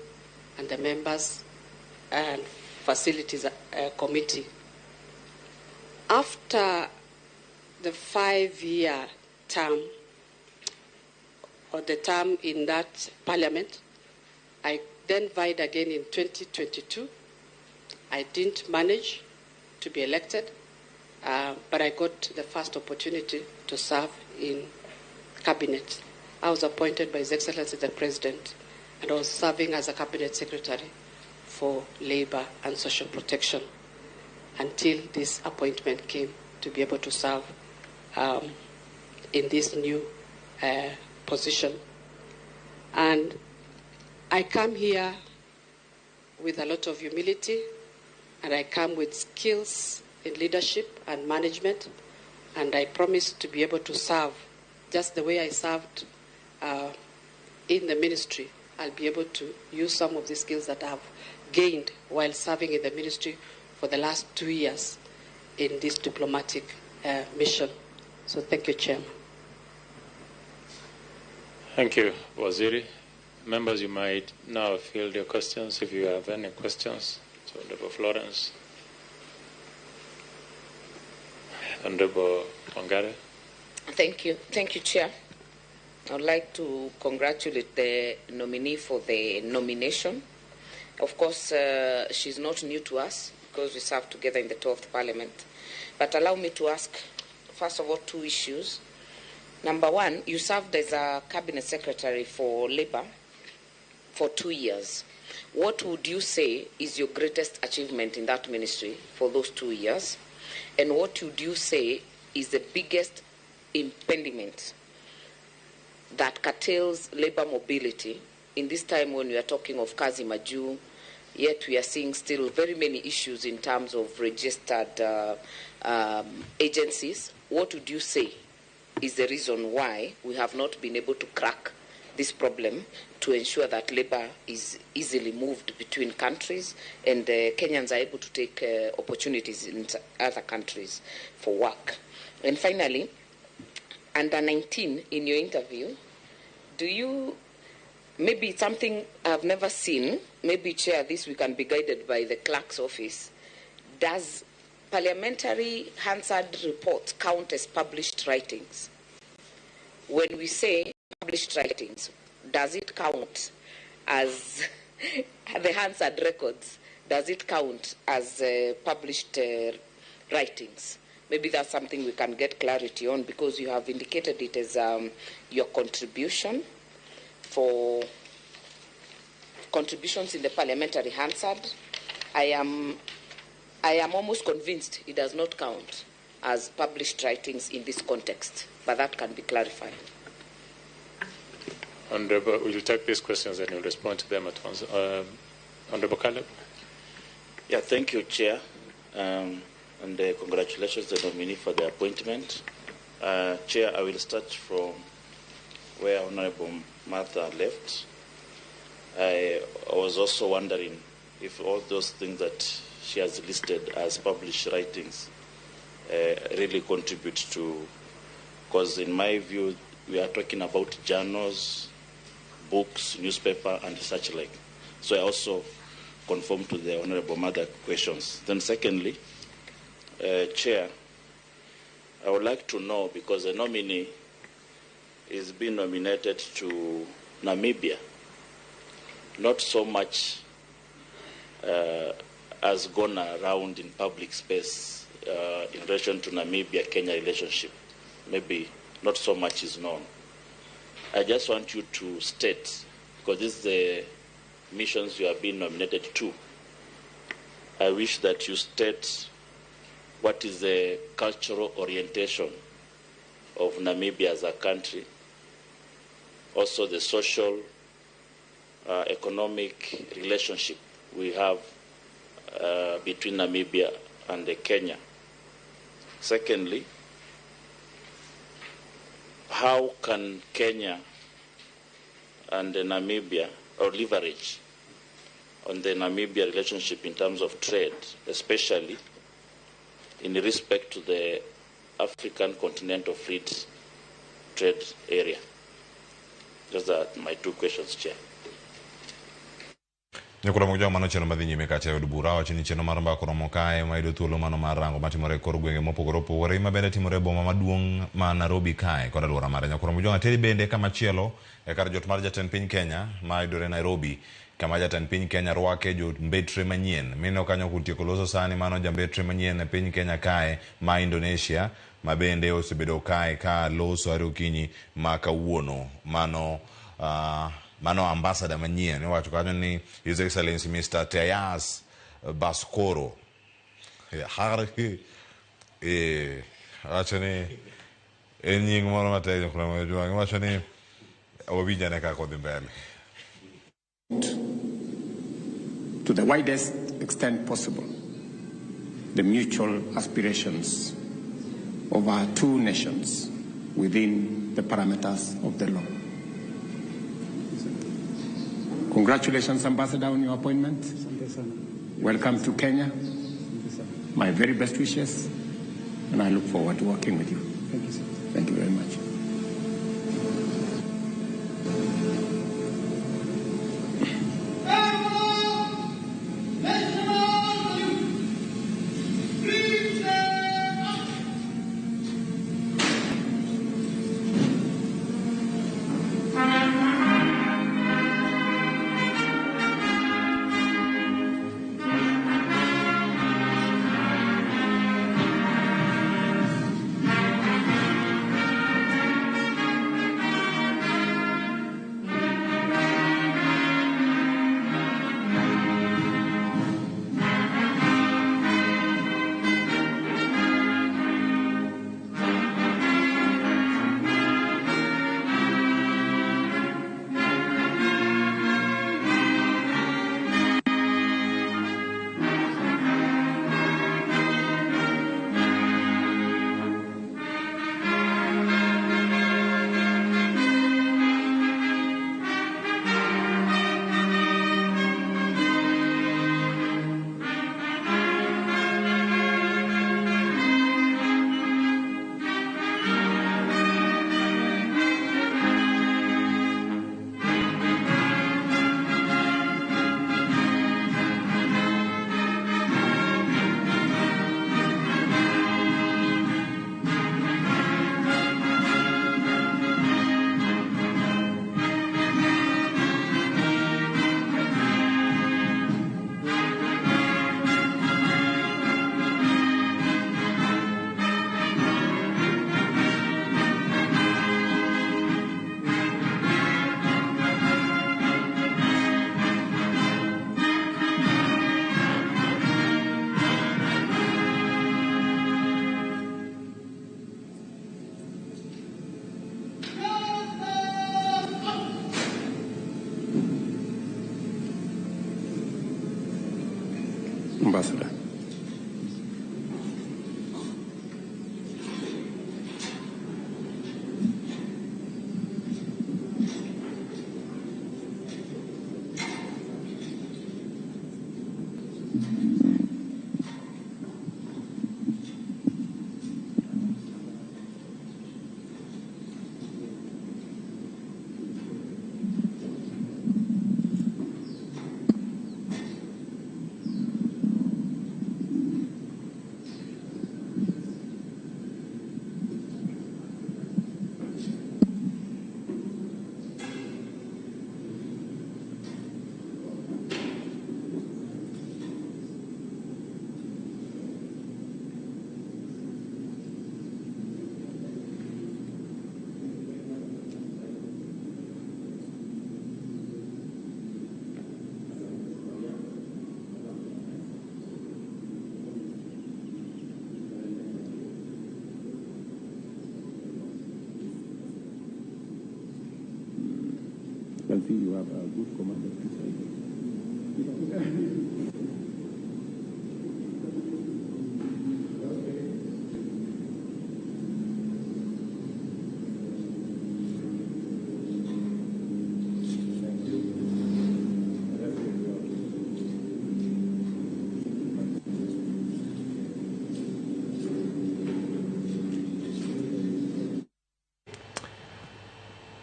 and the Members and Facilities Committee. After the 5-year term, or the term in that parliament, I then vied again in 2022. I didn't manage to be elected, but I got the first opportunity to serve in cabinet. I was appointed by His Excellency the President, and I was serving as a cabinet secretary for labor and social protection until this appointment came to be able to serve in this new position. And I come here with a lot of humility, and I come with skills in leadership and management, and I promise to be able to serve just the way I served in the ministry. I'll be able to use some of the skills that I've gained while serving in the ministry for the last 2 years in this diplomatic mission. So thank you, Chairman. Thank you, Waziri. Members, you might now field your questions if you have any questions. So, Honorable Florence. Honorable Wangare. Thank you. Thank you, Chair. I would like to congratulate the nominee for the nomination. Of course, she's not new to us because we served together in the 12th Parliament. But allow me to ask, first of all, 2 issues. Number one, you served as a Cabinet Secretary for Labour for 2 years. What would you say is your greatest achievement in that ministry for those 2 years? And what would you say is the biggest impediment that curtails labor mobility in this time when we are talking of Kazi Maju, yet we are seeing still very many issues in terms of registered agencies? What would you say is the reason why we have not been able to crack this problem to ensure that labor is easily moved between countries and Kenyans are able to take opportunities in other countries for work. And finally, under 19, in your interview, do you, maybe it's something I've never seen, maybe Chair, this we can be guided by the clerk's office, does parliamentary Hansard reports count as published writings? When we say published writings, does it count as the Hansard records? Does it count as published writings? Maybe that's something we can get clarity on, because you have indicated it as your contribution for contributions in the parliamentary Hansard. I am almost convinced it does not count as published writings in this context, but that can be clarified. Honorable, will you take these questions and you'll respond to them at once? Honorable Caleb? Yeah, thank you, Chair. And congratulations to the nominee for the appointment. Chair, I will start from where Honorable Martha left. I was also wondering if all those things that she has listed as published writings really contribute to, because in my view, we are talking about journals, books, newspaper, and such like. So I also conform to the Honorable Mother questions. Then secondly, Chair, I would like to know, because the nominee is being nominated to Namibia, not so much has gone around in public space in relation to Namibia-Kenya relationship. Maybe not so much is known. I just want you to state, because this is the missions you have been nominated to, I wish that you state what is the cultural orientation of Namibia as a country, also the social, economic relationship we have between Namibia and Kenya. Secondly, how can Kenya and Namibia or leverage on the Namibia relationship in terms of trade, especially in respect to the African Continental Free Trade Area? Those are my two questions, Chair. Nyakura mokja mano cheno madhi nyime kacha yudu bura wachini cheno maramba koromo kae maidu thuolo mano marango matimore kor gwenge mopogore opogore ima bende timore boma maduong' ma Nairobi kae kod alwora mare. Nyakura mokja ateri bende kama chielo kar jot mar jatend piny Kenya ma yudore Nairobi, kama jatend piny Kenya rwake jo mbetre manyien mino kanyo kutieko loso sani mano jambetre manyien e piny Kenya kae ma Indonesia ma bende osebedo kae ka loso ari okinyi ma kawuono mano ambassador manyien wacho kanyo ni His Excellency Mr. Teyas Baskoro harki wacho ni en nying moro matek wacho ni wabijane ka kodhi mbele. To the widest extent possible, the mutual aspirations of our two nations within the parameters of the law. Congratulations, Ambassador, on your appointment. Welcome to Kenya. My very best wishes, and I look forward to working with you. Thank you, sir. Thank you very much. Ambassador. I see you have a good commander.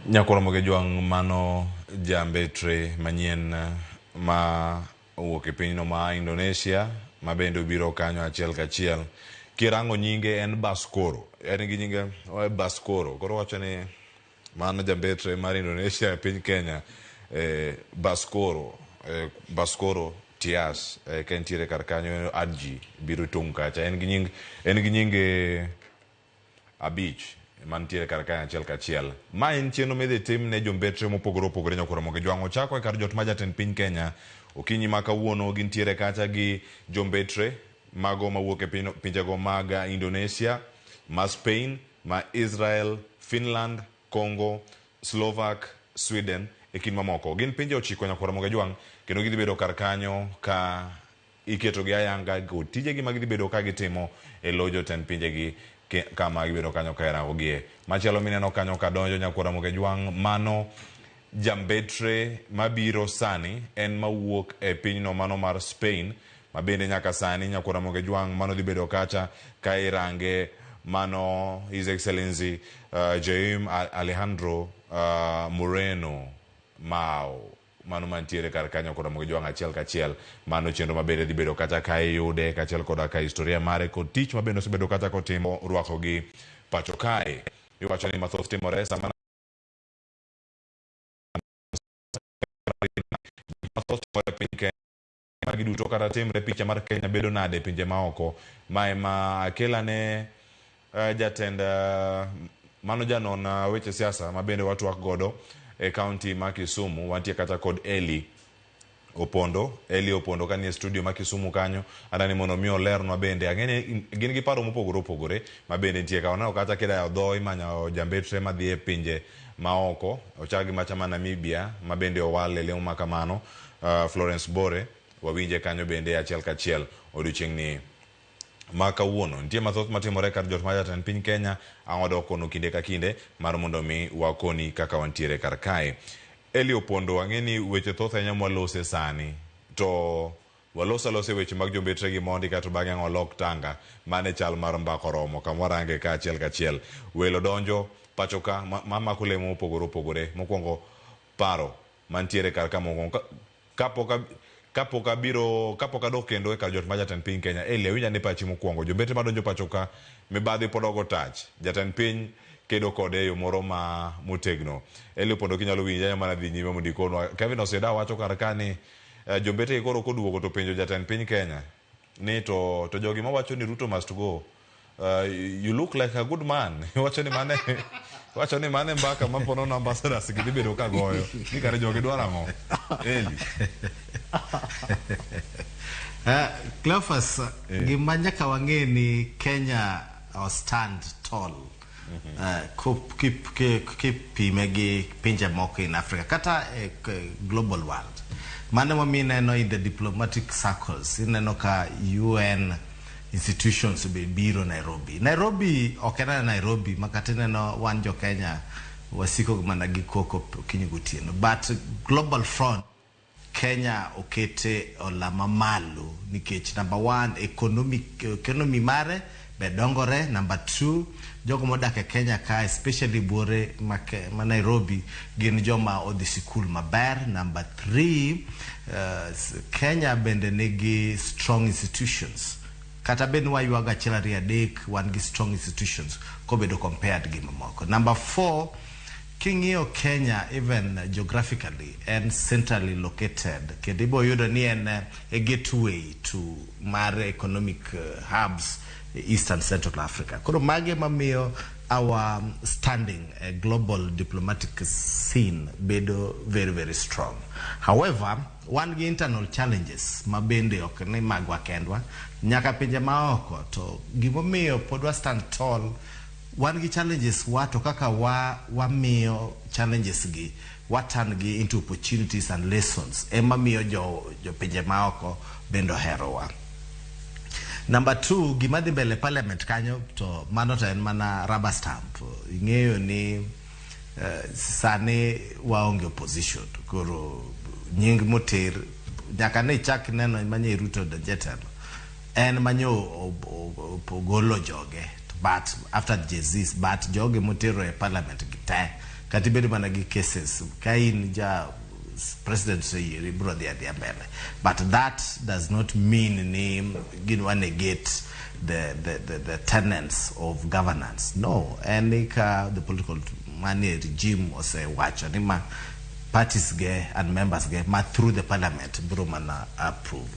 Nyakoromoge juang mano jambetre manyien ma owuok e pinyno ma Indonesia ma bende obiro kanyo achiel kachiel. Kirango nyinge en Baskoro. En gi nyinge Baskoro. Koro wacho ni mano jambetre mar Indonesia e piny Kenya. Baskoro. Baskoro Tias. Kentiere kar kanyo Adji biro tung kacha. En gi nyinge abich. Mantiere kar kanyo achiel kachiel. Ma en chenro midhi tim ne jombetre mopogore opogore Nyakoromoge juang. Ochako e kar jot ma jatend piny Kenya. Okinyi ma kawuono gintiere kacha gi jombetre mago mawuok e pinjego mag Indonesia, ma Spain, ma Israel, Finland, Congo, Slovak, Sweden e kind mamoko. Gin pinje ochiko Nyakoromoge juang kendo gidhi bedo kar kanyo ka iketo gi ayanga go tijegi ma gidhi bedo ka gitimo e lo jotend pinjegi kama gibedo kanyo ka erangogie. Machielo mineno kanyo ka donjo Nyakoromoge juang mano jambetre mabiro sani en mawuok e pinyno mano mar Spain ma bende nyaka sani Nyakoromoge juang mano dhi bedo kacha ka irange mano His Excellency Jaime Alejandro Moreno Mao mano mantiere kar kanyo Nyakoromoge juang achiel kachiel. Mano chenro ma bende dhi bedo kacha ka iyude kachiel koda ka historia mare kod tich ma bende osebedo kacha kotimo rwako gi pacho kae. Iwacho ni mathoth timore sama mathoth timore piny Kenya magi duto kata timre picha mar Kenya bedo nade pinje maoko. Ma ema akela ne jatend mano janon weche siasa ma bende watwak godo e county ma Kisumu. Wantie kata kod Eli Opondo kanie studio ma Kisumu kanyo. Adani mondo mi olernwa bende ang'ene gin gi paro mopogore opogore ma bende nitie ka onao kata kidayo dho imanyo jambetre ma dhi e pinje maoko. Ochagi macha ma Namibia ma bende owal e lemo ma kamano. Florence Bore wawinje kanyo bende achiel kachiel odiochieng'ni ma kawuono. Nitie mathoth matimore kar jot ma jatend piny Kenya. Ang'odo kono kinde ka kinde mar mondo mi wakoni kaka wantiere kar kae. Eli Opondo ang'eni weche thoth ahinya mwalose sani to walose weche mag jombetre gi mondi kato bang'e ang' olok tanga mane chal mar mbako romo kamwarange ka achiel kachiel. Welo donjo pacho ka mamako lemo mopogore opogore. Mokwongo paro mantiere kar ka mokwongo kapok adok kendo e kar jot ma jatend piny Kenya. Eli awinja ni pachi mokwongo jombetre madonjo pacho ka Mibadhi pod ogo tach jatend piny kedo kode yo moro ma motegno. Eli Opondo kinyalo winja mana dhi nyime mondo ikonwa. Kevin Oseda wacho kar ka ni jombetre koro koduogo to penjo jatend piny Kenya ni to jogi mawacho ni Ruto must go. You look like a good man. Wacho ni mane mbaka mapono na ambassadors gidhi bedo ka goyo ni kare jogi dwaro ang'o. Eli Cleophas, gima nyaka wang'e ni Kenya stand tall kipime gi pinje moko in Africa kata global world. Mano mineno in the diplomatic circles, ineno ka UN institutions be biro Nairobi. Nairobi, okena Nairobi, makatineno wan jo Kenya, wasiko mana gikoko kinyi gutieno. But global front, Kenya okete olama malo nikech number 1 economy mare bedongore. Number 2 jogo modak e Kenya ka especially buore ma Nairobi gin joma odhi sikul maber. Number 3 Kenya bende nigi strong institutions. Kata ben wa yuaga chilari adek wan gi strong institutions kobedo compared gi mamoko. Number 4 Kingio Kenya even geographically and centrally located. Kedibo yudo ni en a gateway to mare economic hubs East and Central Africa. Koro mage mamiyo our standing a global diplomatic scene bedo very, very strong. However, one gi internal challenges mabende okne magwa kendwa nyaka pinje maoko to gimomiyo podwa stand tall. One gi challenges wato kaka wamiyo challenges gi turn gi into opportunities and lessons ema miyo jo pinje maoko bendo herowa. Number 2 gimadhi mbele parliament kanyo to mano to en mana rubber stamp. Ing'eyo ni sani waonge opposition. Koro nying moter nyaka ne chak neno manye Ruto donjetelo en manyo golo joge. But after Jesus, but joge motero e parliament gita katibedo mana gi cases kain ja president say brother at the mbele. But that does not mean name ginwa negate the tenets of governance. No, and the political money regime was a watch anima parties ge and members ge ma through the parliament bro mana approve.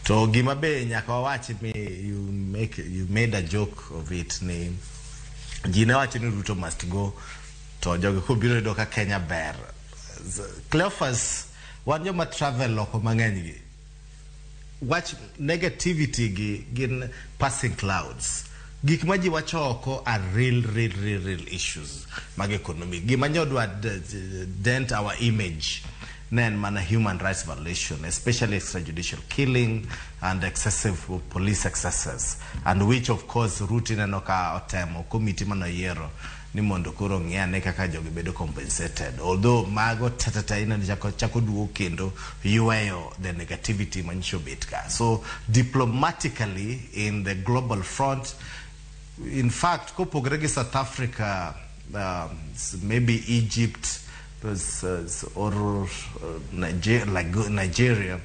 So gimabe nyaka watch me you made a joke of it name jina watch ni Ruto must go to joge ko biro doka Kenya bear. Cleophas wanyo ma travel loko mang'eny gi watch negativity gi gin passing clouds. Gik maji wacho oko are real issues mag economy. Gimanyodwa dent our image then man a human rights violation, especially extrajudicial killing and excessive police excesses, and which of course routine anoka otemo committee mano yero ni mondo koro ng'ane kaka jogi bedo compensated, although mago tatata ina ni chako duo kendo yueyo the negativity mancho betka. So diplomatically in the global front, in fact kopogregi South Africa, maybe Egypt or Nigeria,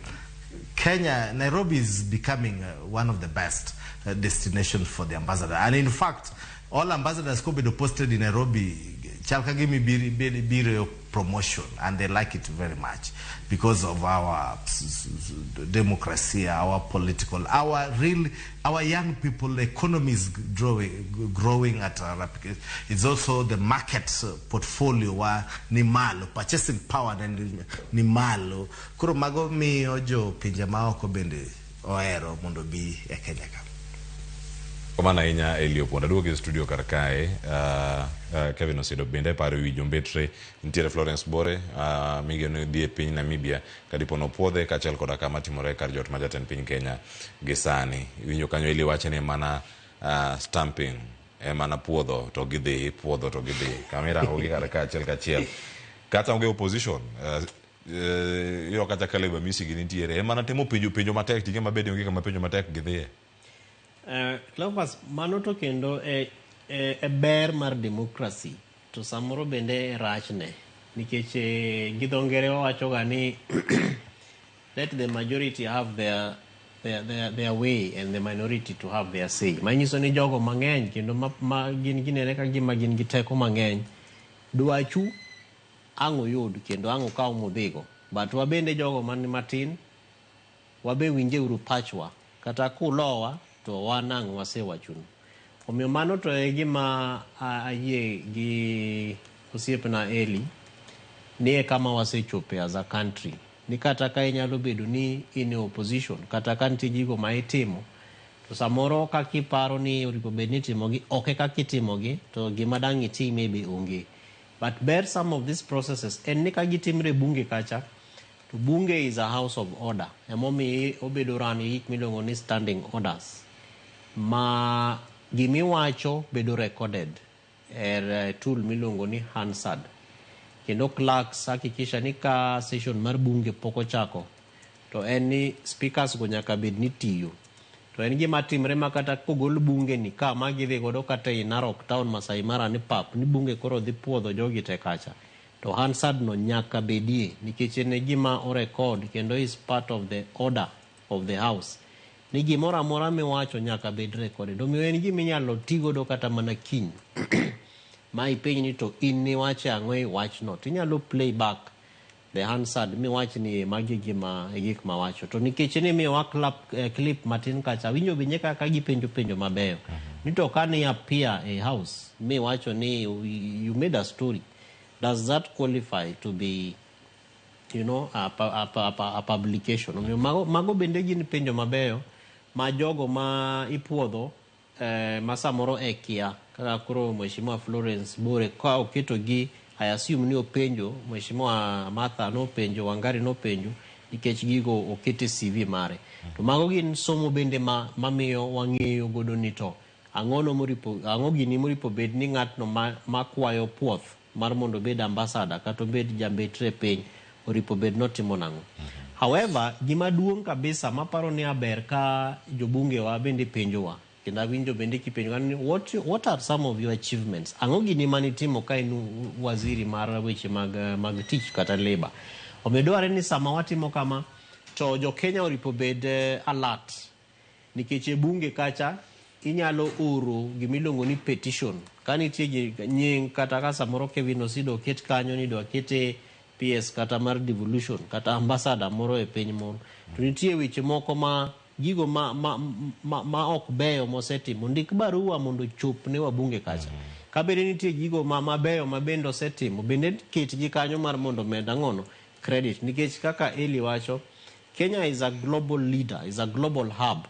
Kenya, Nairobi is becoming one of the best destinations for the ambassador. And in fact, all ambassadors could be posted in Nairobi. Chalka give me biro promotion, and they like it very much because of our democracy, our political, our young people. The economy is growing at a rapid. It's also the market portfolio wa ni malo, purchasing power and ni malo. Kuro mago mi ojo pinjamao ko bende oero mondo bi e Kenya ka. Komana inya Elioponda duoge studio karkae Kevin Osido bende paro wi jombetre ntiere Florence Bore migeno die piny Namibia kadipono puodhe kachel koda kama timore kar jot majaten piny Kenya gisani winjo kanyo ili wache ni mana stamping mana puodho to gidhi kamera ngogi kachel kachiel kata onge opposition yo kata kaleba misigi nitiere mana temo penjo matek tike mabede onge kama penjo matek gidhi. Cleophas, mano to kendo e ber mar democracy to samoro bende rachne nikech gidongere wacho ga ni let the majority have their way and the minority to have their say. Manyiso ni jogo mang'eny kendo ma gin ginene ka gima gin gi teko mang'eny dwachu ang'o yud kendo ang'o kaw mudhigo, but wabende jogo man matin wabe winje uru pachwa kata kulowa to wanang wasewachuno. Omiyo mano to e gima ayie gi osiepna Eli ni e kama wasechope as a country ni kata ka inyalo bedo ni in opposition kata ka nitie gigo ma itimo to samoro kakiparo ni oripo bed ni timogi ok kaka itimogi to gima dang' itime be onge, but bear some of these processes en ni ka gitimre bunge kacha to bunge is a house of order. Emomi obedo ran yik milongo ni standing orders. Ma gimi wacho bedo recorded tool milongo ni Hansard. Kendo clerks hakikisha ni ka session mar bunge poko chako to eni speakers go nyaka bed ni tiyo. To en gima timre makata kogol bunge ni ka magidhi godo kata i Narok town Masai Mara ni pap ni bunge koro dhi puodho jogi te kacha. To Hansard no nyaka bedie nikech en gima o record kendo is part of the order of the house. Ni gimora mora miwacho nyaka bed recorded. Omiyo en gima inyalo tigo do kata mana kiny. Ma ipenj ni to in ni wache ang'o i wach no. To inyalo play back the Hansard mi wach ni magi gima gik ma wacho. To nikech ni miwa clip matin kacha winjo binye kaka gipenjo mabeyo. Ni to kani appear a house mi wacho ni you made a story. Does that qualify to be, you know, a publication? Mago bende gin penjo mabeyo ma jogo ma ipuodho ma samoro ekia kaka koro Mheshimiwa Florence Bore ka oketo gi I assume ni openjo Mheshimiwa Martha no penjo Wangari no penjo nikech gigo okete CV mare. To mago gin somo bende mamiyo wang'eyo godo ni to ang'o gini moripo bed ni ng'atno ma kwayo puoth mar mondo bed ambassador kata bed jambetre piny oripo bed notimo nang'o. However, gima duong' kabisa maparo ni aber ka jobunge wa bende penjowa kendo winjo bende kipenjo ni what are some of your achievements? Ang'o gini manitimo ka in waziri mar weche mag tich kata labor. Omedware ni sama watimo kama to jo Kenya oripo bed alert nikech bunge kacha inyalo oro gimiluongo ni petition kanitie nying kata ka samoro Kevin Osido ket kanyo ni do kete PS kata mar devolution kata ambassador moro e piny mon. To nitie weche moko ma gigo ma ok beyo mosetimo ndik barua mondo chop ne wabunge kacha. Ka bende nitie gigo ma beyo ma bendo setimo bende ket gi kanyo mar mondo meda ngono credit nikech kaka Eli wacho Kenya is a global leader, is a global hub.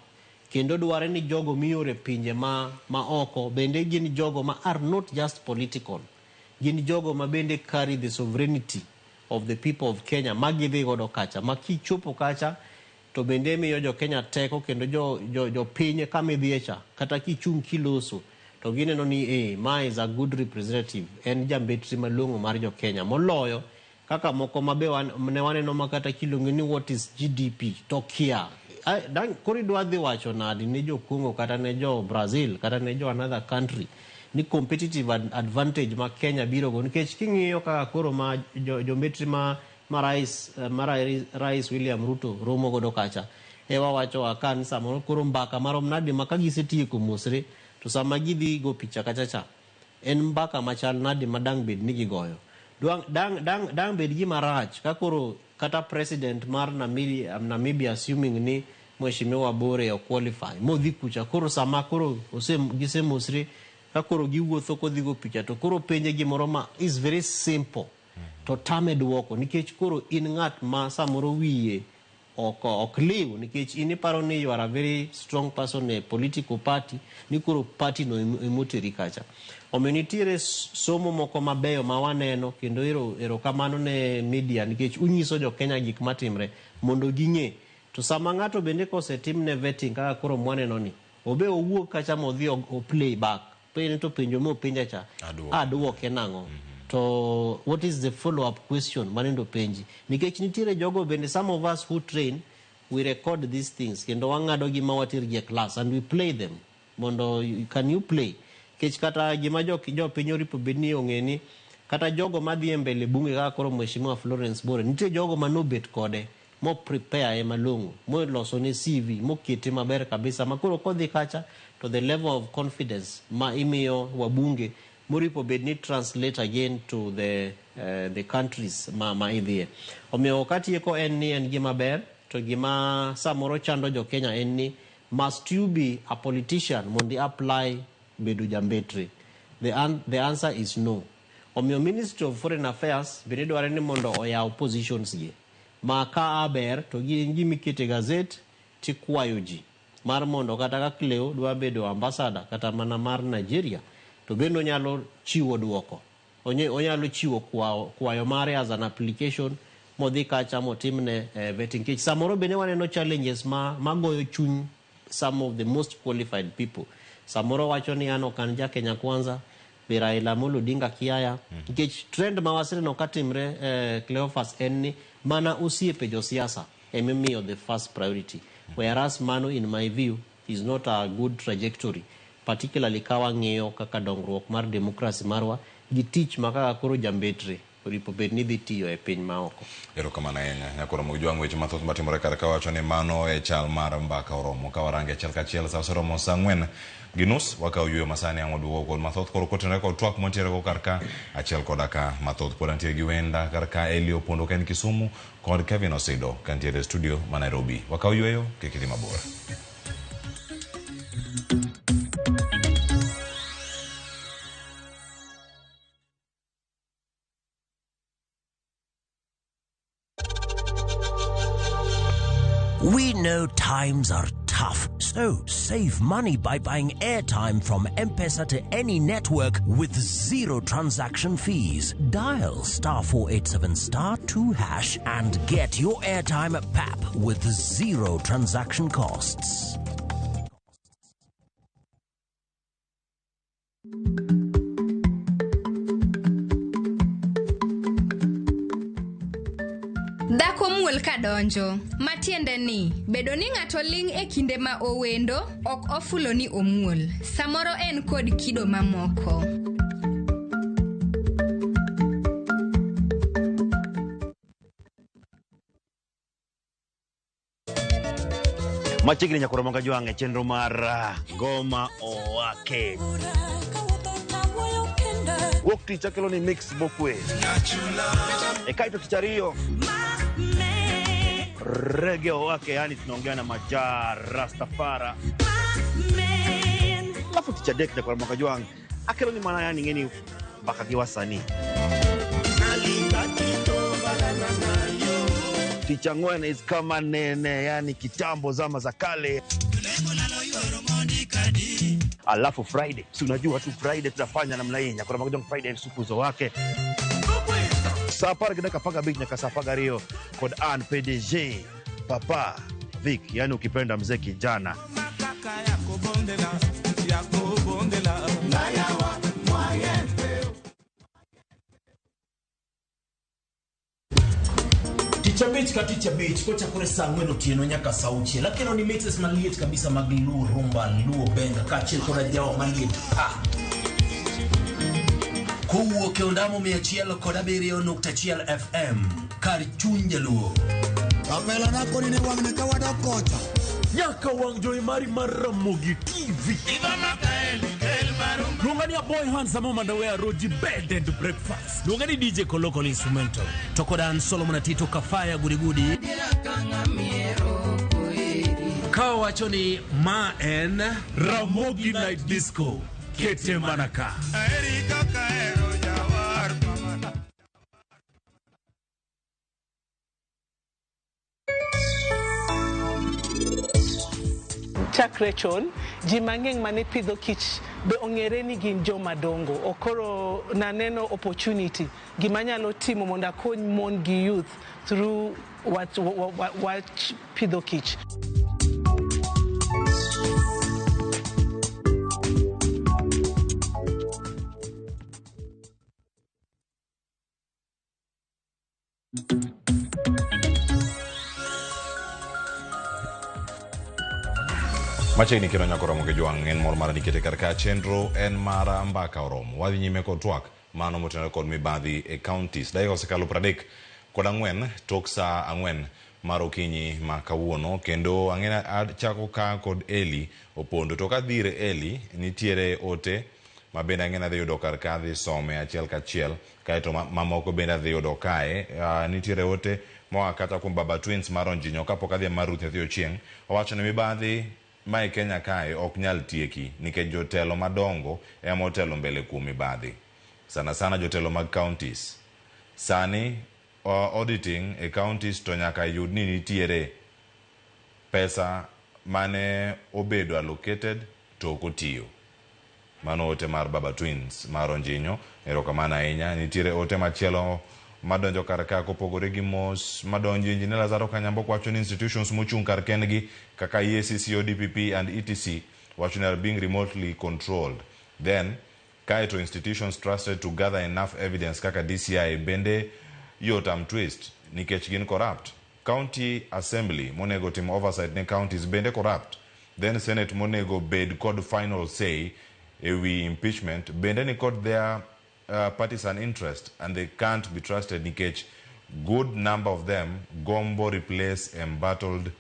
Kendo dware ni jogo miore pinje ma oko bende gin jogo ma are not just political. Gin jogo ma bende carry the sovereignty of the people of Kenya magidhi godo kacha. Ma kichopo kacha to bende miyo jo Kenya teko kendo jo pinye kamidhiecha kata kichung kiloso to gineno ni ma is a good representative en jambetri malong'o mar jo Kenya moloyo kaka moko mabe ne waneno makata kilongo ni what is GDP to kia kori dwa dhi wacho nadi ne jo Congo kata ne jo Brazil kata ne jo another country ni competitive advantage ma Kenya biro go nikech king'iyo kaka koro ma jo mbetri ma Rais William Ruto romo godo kacha ewa wacho akan samoro koro mbaka marom nadi makagisetieko mosre to sama gidhi go picha kacha en mbaka machal nadi madang bed ni gigoyo dang bed gi marach ka koro kata president mar Namibia assuming ni Mheshimiwa Bore o qualify modhi kucha koro sama koro gise mosre ka koro giwuotho kodhi go picha to koro penje gimoro ma is very simple to tame duoko nikech koro in ng'at ma samoro wiye ok liw nikech in iparo ni you are a very strong person a political party ni koro party no emoteri kacha. Omiyo nitiere somo moko mabeyo ma waneno kendo ero kamano ne media nikech unyiso jo Kenya gik matimre mondo ging'e to sama ng'ato bende kosetim ne vetting kaka koro mwaneno ni obe owuok kacha modhi o play back penjo to penjo mo penja cha aduoke nang'o. To what is the follow-up question manendo penji nikech nitiere jogo bende some of us who train we record these things kendo wang'ado gima watir gi class and we play them mondo can you play kech kata gima jo piny oripo bedni ong'eni kata jogo madhi mbele bunge kaka koro Mheshimiwa Florence Bore nitie jogo manobet kode mo prepare malong'o mo loso ne CV mo kete maber kabisa makoro kodhi kacha to the level of confidence ma imiyo wabunge moripo bedni translate again to the countries ma idhie. Omiyo katieko en ni en gima ber to gima samoro chando jo Kenya en ni must you be a politician mondi apply bedu jambetre? The answer is no. Omiyo Ministry of Foreign Affairs bende dware ni mondo oyaw positions gi ma ka aber to gimi kete gazette tikwayo ji mar mondo kata ka Cleo dwa bedo ambassador kata mana mar Nigeria to bendo nyalo chiwo duoko onyalo chiwo kwayo mare as an application modhi kacha motimne vetting. Kich samoro bende waneno challenges magoyo chuny some of the most qualified people. Samoro wacho ni ano kanja Kenya Kwanza, Raila Amolo Odinga kiaya. Kich trend mawasire no katimre Cleophas enni mana usiepe josiasa ememiyo the first priority. Whereas mano in my view is not a good trajectory. Particularly kawa ng'iyo kaka dongruok mar democracy marwa gi tich makaka koro jambetre ripo bed ni dhi tiyo e piny maoko. Erokamano ahinya. Nyakoro Ramogi jwang' weche mathoth matimore kar ka wacho ni mano e chal mar mbaka oromo ka warange achiel kachiel sa oromo saa 4:30 wakawo yueyo masani ang' oduogo kod mathoth koro kotenore kod twak montiere go kar ka achiel koda ka mathoth pod antiere gi wenda kar ka Elio Pondo ka en Kisumu kod Kevin Osido ka ntiere studio ma Nairobi. Wakawo yueyo kik idhi mabor. We know times are tough, so save money by buying airtime from M-Pesa to any network with zero transaction fees. Dial *487*2# and get your airtime PAP with zero transaction costs. Dhako muol kadonjo, matiende ni, bedo ni ng'ato ling' e kinde ma owendo, ok ofulo ni omuol. Samoro en kod kido mamoko. Machiegni nyakoro Ramogi jwang' e chenro mar Goma Owake. Wok tich akelo ni mix bokwe. E kaito tich ariyo Reggae Owake, yani tunaongea na Majar Rastafara. Alafu tich adek nyakoro Ramogi jwang' akelo ni mana yani ngeni mpaka giwasani. Tich ang'wen is kama nene, yani kitambo zama za kale. Alafu Friday, si unajua tu Friday tunafanya namna hii. Nyakoro Ramogi jwang' Friday supu zo wake. Sapar gidaka paga big nyaka sapaga rio kod an PDG Papa Vic, yani ukipenda mzee kijana. Ticha beach kocha kore saa 4 otieno nyaka saa 6 lakini ni mixes maliet kabisa mag luo rumba luo benga kachil koda jawa maliet Kowuok e ondamo 107.1 FM kar chuny jaluo. Apela nako ni wang' ne kawada kocha. Nyaka wang' joy mari mar Ramogi TV. Lungani a boy handsome mandawea roji bed and breakfast. Lungani DJ Kolokol instrumental. Tokodan Solomon Atito Kafaya gudi. Kawachoni ma en Ramogi Night Disco. Kete manaka. Chakre chon, ji mang'eny mane pidho kich be ong'ere ni gin joma dongo. Okoro naneno opportunity gimanyalo timo mondo akony mon gi youth through what pidho kich. Machiegni kiro nyakoro Ramogi jwang' en mor mar nikete kar ka chenro en mara mbaka oromo. Wadhi nyime kod twak mano motenore kod Mibadhi E Kaontis. Dakika osekalo 34 tok saa 4 mar okinyi ma kawuono kendo ang'ena achako ka kod Eli Opondo. To kadhire Eli nitiere ote ma bende ang'ena dhi yudo kar ka dhi some achiel kachiel kaeto mamoko bende dhi yudo kae. Nitiere ote moa kata kuom Baba Twins mar Onjinyo kapok adhi mar Ruth Nyathi Ochieng'. Owacho ni Mibadhi mae Kenya kae ok nyal tieki nikech jotelo madongo ema otelo mbele kuom mibadhi. Sana jotelo mag counties. Sani auditing e counties to nyaka yud ni nitiere pesa mane obedo allocated to kotiyo. Mano ote mar Baba Twins mar Onjinyo. Erokamano ahinya. Nitiere ote machielo madonjo kar ka kopogore gi mos madonjo Engineer Lazaro Kanyambo wacho ni institutions mochung kar kendgi kaka EACC, ODPP and ETC wacho ni are being remotely controlled. Then kaito institutions trusted to gather enough evidence kaka DCI bende yotam twist nikech gin corrupt. County Assembly monego tim oversight ne counties bende corrupt. Then Senate monego bed kod final say ewi impeachment bende ni kod their partisan interest and they can't be trusted nikech good number of them gombo replace embattled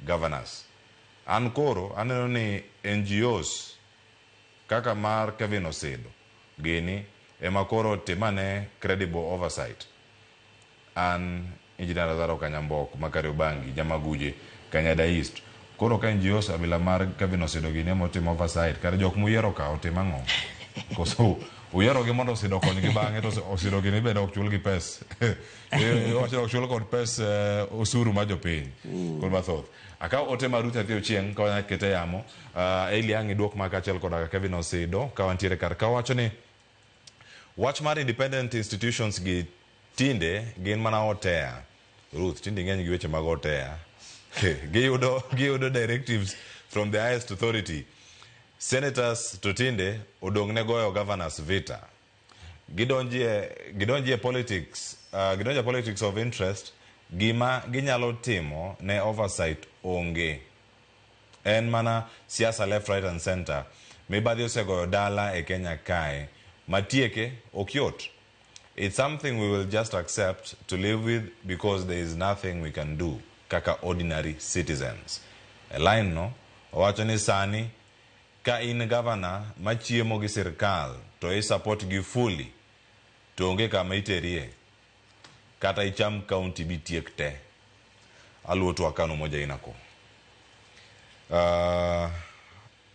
governors. Ankoro aneno ni NGOs kaka mar Kevin Osedo gini emakoro timane credible oversight. An Engineer Lazaro Kanyambok Makariobangi Jamaguje Kanyada East koro ka NGOs abila mar Kevin Osedo gini emotim oversight kare jok muyiero ka otimango koso uyero gi mondo Osedo konygi bang'e to Osedo gini bende ok chul gi pes ok chul kod pes osuru ma jopiny kod mathoth akaw ote maruti atio chieng' ka kete yamo Eli Ang'i duok maka achiel koda Kevin Osedo ka wantiere kar ka wacho ni wach mar independent institutions gi tinde gin mana otea Ruth tinde ng'eny gi weche mag otea giyudo directives from the highest authority. Senators to tinde odong ne goyo governors vita gidonjie politics politics of interest gima ginyalo timo ne oversight onge en mana siasa left right and center Mibadhi osegoyo dala e Kenya kae matieke okyot. It's something we will just accept to live with because there is nothing we can do kaka ordinary citizens. A line no owacho ni sani ka in governor machiemo gi sirkal to i support gi fully to onge kama iterie kata icham county bitiek te aluo tu akano moja inako.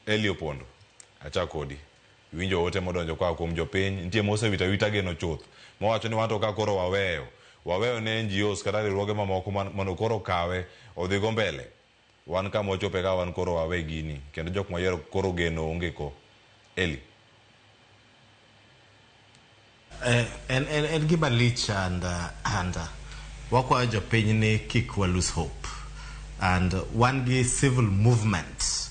Eli Opondo achakodi winjo wote modonjo kwa kuom jopiny nitie mose wita geno chuth mowacho ni wato ka koro waweyo ne NGOs kata riwruoge mamoko mondo koro kawe odhi go mbele wan kama ochope ka wan koro wawe gini kendo jok moyiero koro geno onge ko. Eli en gima lich and wakwayo jopiny ni kik wa lose hope and wan gi civil movement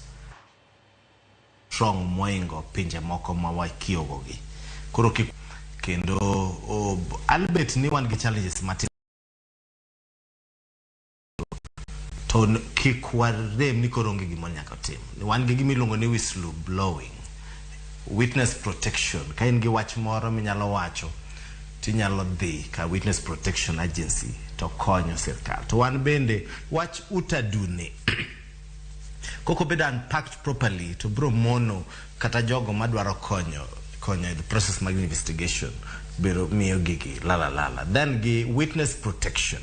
strong moingo pinje moko ma wakiogogi koro kendo albert ni wan gi challenges matin to kik warem ni koro onge gima nyaka tim. Wan gi gima iluongo ni whistle blowing, witness protection. Ka in gi wach moro minyalo wacho tinyalo dhi ka witness protection agency to konyo sirkal. To wan bende wach utadune koko beda unpacked properly to bro mono kata jogo madwaro konyo the process mag investigation bero miyo gigi la then gi witness protection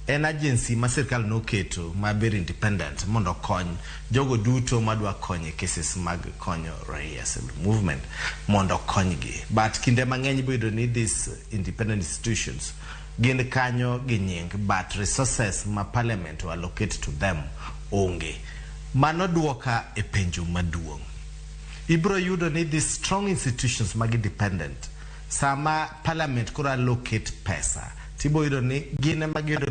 an agency ma sirkal no keto ma very independent mondo kony jogo duto madwa konyo cases mag konyo raia civil movement mondo konygi but kinde mang'eny bedo ni these independent institutions gin kanyo gi nying but resources ma parliament will allocate to them onge. Mano duoka e penjo maduong'. Ibro yudo ni these strong institutions mag independent sama parliament kura allocate pesa tibo yudo ni gine mag yudo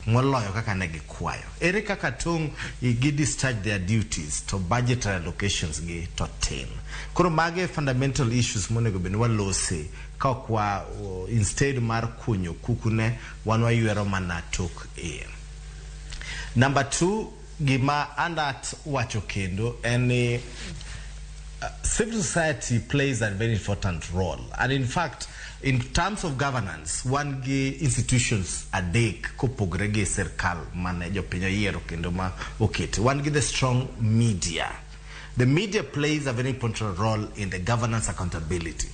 moloyo kaka ne gikwayo. Ere kaka tung gi discharge their duties to budgetary allocations gi to tin. Koro mage fundamental issues monego beni walose ka kwa instead mar kunyo kukune wanwa yuero mana tok e. Number 2, gima andat wacho kendo and civil society plays a very important role. And in fact, in terms of governance, one gi institutions adek kopogre gi sirkal mane jopiny yiero kendo ma okete. One gi the strong media. The media plays a very important role in the governance accountability.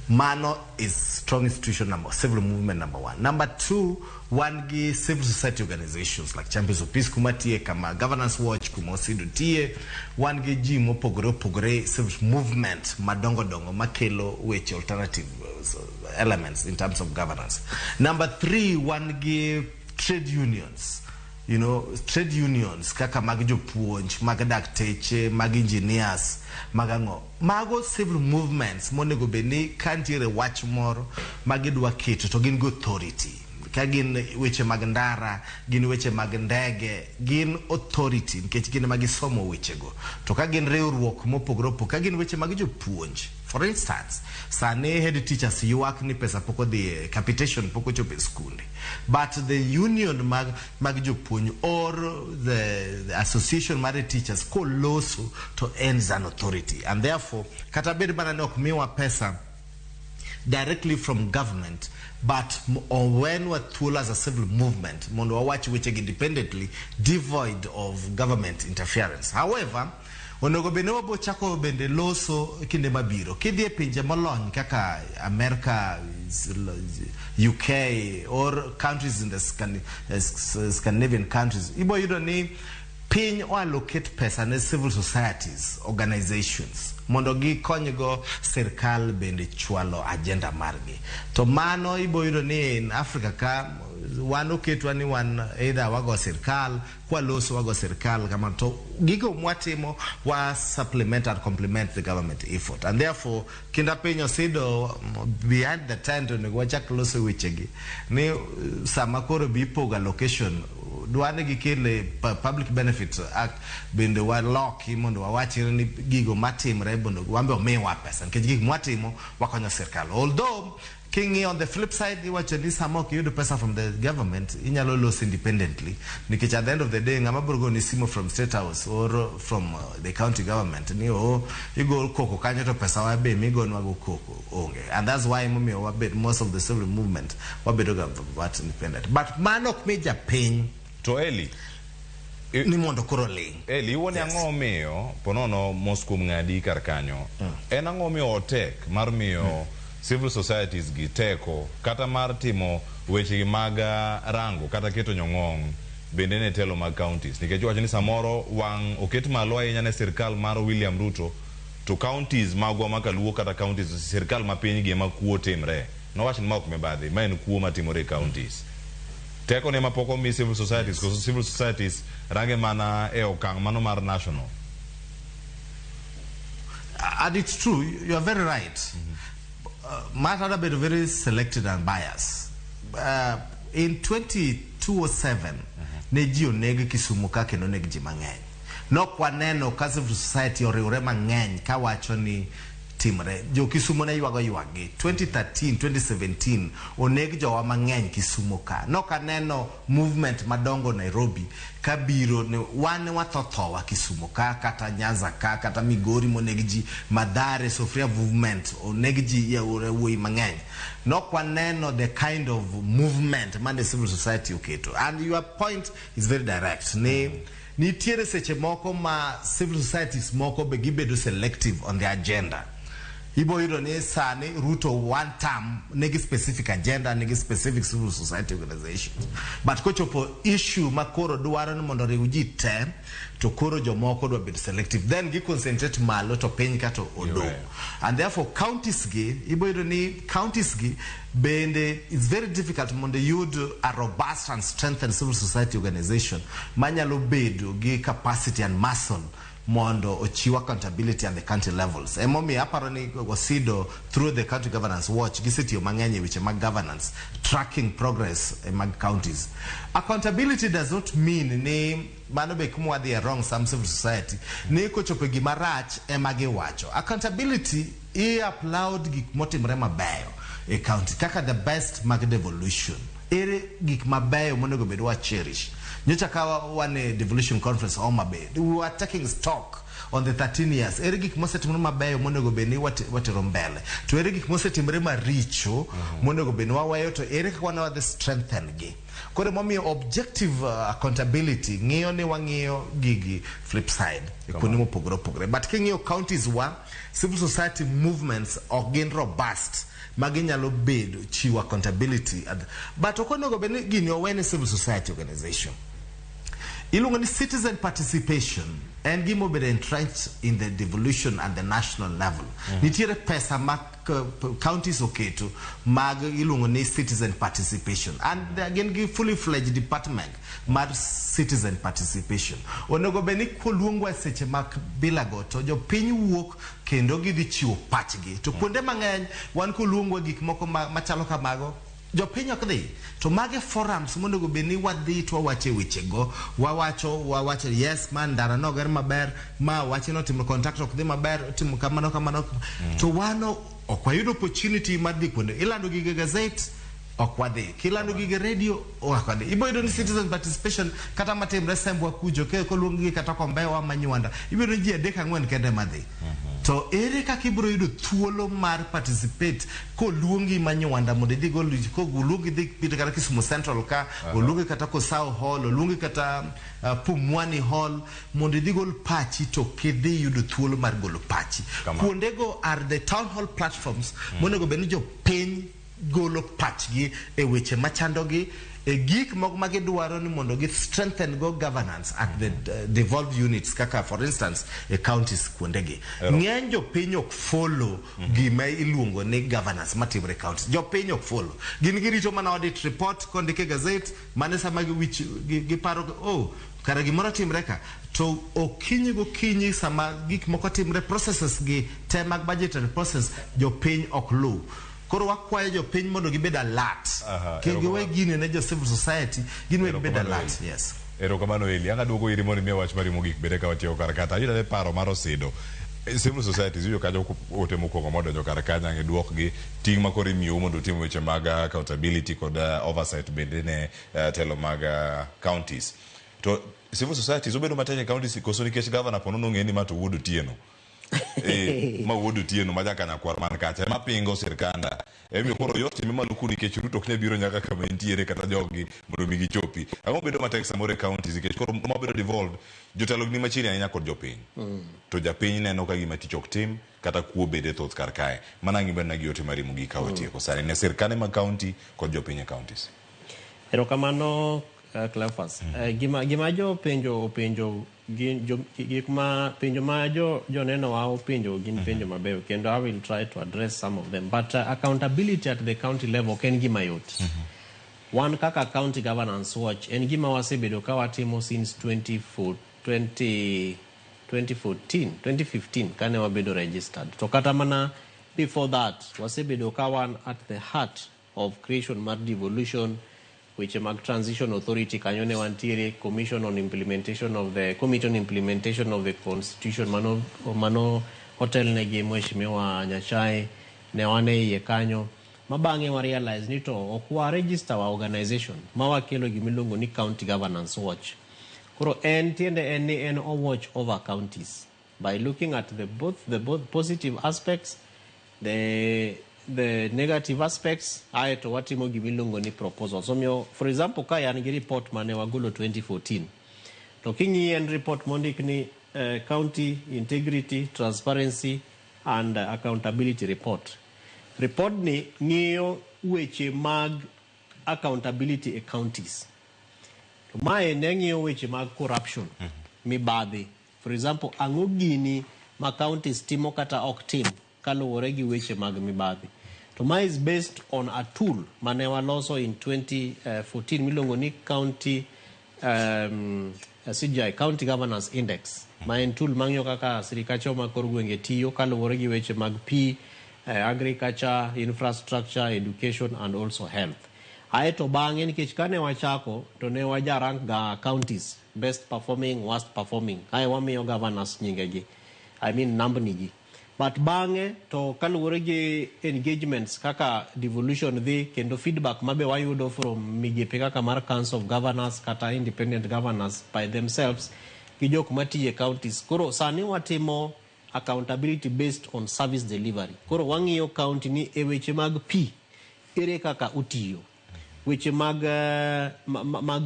Mano is strong institution civil movement number 1. Number 2, one gi civil society organizations like Champions of Peace kumatie kama Governance Watch kumosido tie. One gi ji mopogore civil movement madongo makelo weche alternative elements in terms of governance. Number 3, one gi trade unions you know, trade unions kaka mag jopuonj, mag dakteche, mag engineers, magango mago civil movements monego beni kantiere wach moro magidwa keto to gin go authority ka gin weche mag ndara, gin weche mag ndege, gin authority nikech gin magisomo wechego, to ka gin riwruok mopogore opogore, ka gin weche mag jopuonj. For instance, sane head teachers yuak ni pesa poko the capitation poko chope school, but the union mag jopuonj or the association mag teachers ko loso to ends an authority, and therefore katabedi bana nok miwa pesa directly from government, but when we tool as a civil movement, mondo watch which independently devoid of government interference. However, onego bene wabo chako bende loso kinde mabiro kidhi e pinje molony kaka America, UK or countries in the Scandinavian countries, ibo yudo ni piny allocate pesa ne civil societies organizations mondo gi konygo sirkal bende chwalo agenda margi. To mano ibo yudo ni in Africa ka wan oketwa ni wan either wago sirkal kwa loso wago sirkal kama to gigo mwatimo wa supplement and complement the government effort, and therefore kinda penyo sido behind the tent onego wachak loso wechegi ni sama koro bipoga location duane gikele Public Benefit Act bende wa lock mondo wawachire ni gigo matimre bondo wambe omewa pesa nikech gik mwatimo wakonyo sirkal. Although King on the flip side, you watch this hamok you do pesa from the government in your loss independently. Nikich at the end of the day, Ngamaburgo Nisimo from State House or from the county government. And you go koko kanyo pesa wabe mi go nwago koko. And that's why most of the civil movement wabedoga what independent. But manok major pain to Eli. Ni mondo koroling. Eli woni ango miyo ponono Moscow ngadi karkanyo. En ango miyo otek mar miyo civil societies giteko kata mar timo weche mag rango kata keto nyong'ong bende ne telo mag counties nikech wacho ni samoro wang oket malo ahinya ne sirkal mar William Ruto to counties magwa makaluo kata counties sirkal ma piny gi makuo timre no wacho ni ma ok mibadhi ma en kuo matimore counties teko ne mapoko mi civil societies because civil societies range mana e okang mano mar national. And it's true, you are very right. Matter have been very selected and biased. In 2007, Neji onegi kisumuka keno negi jimangeny. No kwa neno ka civil society oriure mangeny ka wacho ni timre. Jo Kisumu na yuago yuagi. 2013, 2017, onegi jo wa mangeny kisumuka. No ka neno movement madongo Nairobi. Kabiro ne wane watotho wa kisumuka kata Nyanza kata Migori monegiji Madare Sofia movement onegiji ya urewe mangeny. No kwa neno the kind of movement man the civil society uketo. And your point is very direct. Ni tiere seche moko ma civil societies moko begibedo selective on the agenda. Ibo yiro ne sani Ruto one term negi specific agenda negi specific civil society organizations. But kochopo issue makoro duwaro mondo riuji te to koro jomoko do be selective. Then gi concentrate malo to penyka to odo. And therefore counties gi ibo yiro ni counties gi bende it's very difficult mondo you do a robust and strengthened civil society organization manyalo bedo gi capacity and muscle mondo ochiwa accountability at the country levels. Emomi aparoni wasido through the country governance watch gisiti mang'eny which mag governance tracking progress mag counties. Accountability does not mean ni mano be kumwa the wrong some civil society ni kochopo gima rach emage wacho. Accountability I applaud gik motimre mabeyo e county kaka the best mag devolution. Ere gik mabeyo monego bedwa cherish. Nyocha kawa one devolution conference Omabe. We were taking stock on the 13 years. Erigik mose timre mabeyo monego beni watero mbele. To erigik mose timre maricho monego beni waweyo to erika wana the strengthen gi. Kore momi objective accountability ngiyo ni wangiyo gigi flip side. Ekonimo pogre. But kingiyo counties wa civil society movements again robust. Maginyalo bedo chiwa accountability. But okonego beni gini owene civil society organization. Ilungani citizen participation and gimo be entrenched in the devolution at the national level. Nitiere pesa mak counties oketo mag iluongo ni citizen participation, and again give fully fledged department mar citizen participation. Onego beni koluongwa seche mak bilago to jo piny wuok kendo gidhi chiwo pachgi to kuonde mang'eny wan koluongwa gik moko machalo kamago jo piny ok dhi to mage forums mondo go beni wadhi to wawache wechego wawacho yes man ndara no ger maber ma wache no timo contact ok dhi maber timo kamano to wano ok wayudo opportunity mar dhi kuonde ilando gige gazette ok wadhi kilando gige radio ok wadhi iboyudo ni citizen participation kata matimre sembwa kujo ke koluongi kata kombewa manywanda iboyudo ji 3-4 kende madhi to ere kaka ibiro yudo thuolo mar participate koluongi manywanda mondo idhi gol koluongi dhi pita kata Kisumu Central ka oluongi kata Kosao Hall oluongi kata Pumwani Hall mondo idhi gol pachi to kidhi yudo thuolo mar golo pachi kuondego are the town hall platforms monego beni jo piny golo pachgi e weche machandogi e gik moko ma gidwaro ni mondo gi strengthen go governance at the devolved units kaka for instance e counties kuondegi ng'eny jo piny ok follow gima iluongo ni governance matimre counties jo piny ok follow gin girito mana audit report kondike gazette mane sama giparo kara gimoro timre ka to okinyi gokinyi sama gik moko timre processes gi te mag budgetary process jo piny ok luw. Koro wakwayo jo piny mondo gibed alert kegiwe gine ne jo civil society ginwe gibed alert. Yes, erokamano Eli. Anga duogo iri mondo miya wach mari mogik bede ka watiyo kar kata ayuda ne paro mar osedo civil societies yudo kajo ote mokwongo modonjo kar kanya ngi duokgi ting makoro imiyo mondo tim weche mag accountability kod oversight bende ne telo mag counties to civil societies obedo matek counties koso nikech governor ponono ng'eni ma to wuodo tieno ma wuodo tieno ma jaka nyakwar man kacha ma pingo sirkanda emi koro yote maluku nikech Ruto ok ne biro nyaka kama entiere kata jogi mondo mi gichopi ang'o bedo matek samore counties nikech koro mabedo devolved jotelo ni machiegni ahinya kod jopiny to japiny neno ka gima tich ok tim kata kuo bede thoth kar kae mana ng'imbe na giote marimo gi kawo tieko sare ne sirkande mag county kod jopiny e counties. Erokamano Cleophas. Gima jo penjo gik ma penjo ma jo neno wa penjo gin penjo mabeyo kendo I will try to address some of them, but accountability at the county level ken gima yot. One kaka county governance watch en gima wasebedo ka watimo since 2015 kane wabedo registered to kata mana before that wasebedo ka wan at the heart of creation mar devolution which mag transition authority kanyone wantiere commission on implementation of the constitution mano hotel ne gi mheshimiwa Nyachae ne wane iye kanyo mabange wa realize ni to okwa register wa organization mawakelo gimilongo ni county governance watch koro en tiende en watch over counties by looking at the both positive aspects the negative aspects aeto watimo gimilongo ni proposals. So for example ka yan gi report mane wagolo 2014 to kingi en report mondik ni county integrity, transparency and accountability report ni ng'iyo weche mag accountability e counties to mae ne ng'iyo weche mag corruption mibadhi. For example ang'o gini ma counties timo kata ok tim kaluwore gi weche mag mibadhi. To my is based on a tool mane waloso in 2014 milongo ni county county governance index ma en tool mang'yo kaka sirikacho ma kor gwenge tiyo kaluwore gi weche mag pi, agriculture, infrastructure, education and also health. Aeto bang'e nikech kane wachako to ne wajarang ga counties best performing, worst performing. Ae wamiyo governors nyingegi, I mean nambni gi. But bang'e to kaluwore gi engagements kaka devolution dhi kendo feedback mabe wayudo from migepe kaka mar council of governors kata independent governors by themselves gi jok matiye counties. Koro sani watimo accountability based on service delivery. Koro wang'iyo county ni e weche mag pi ere kaka utiyo, weche mag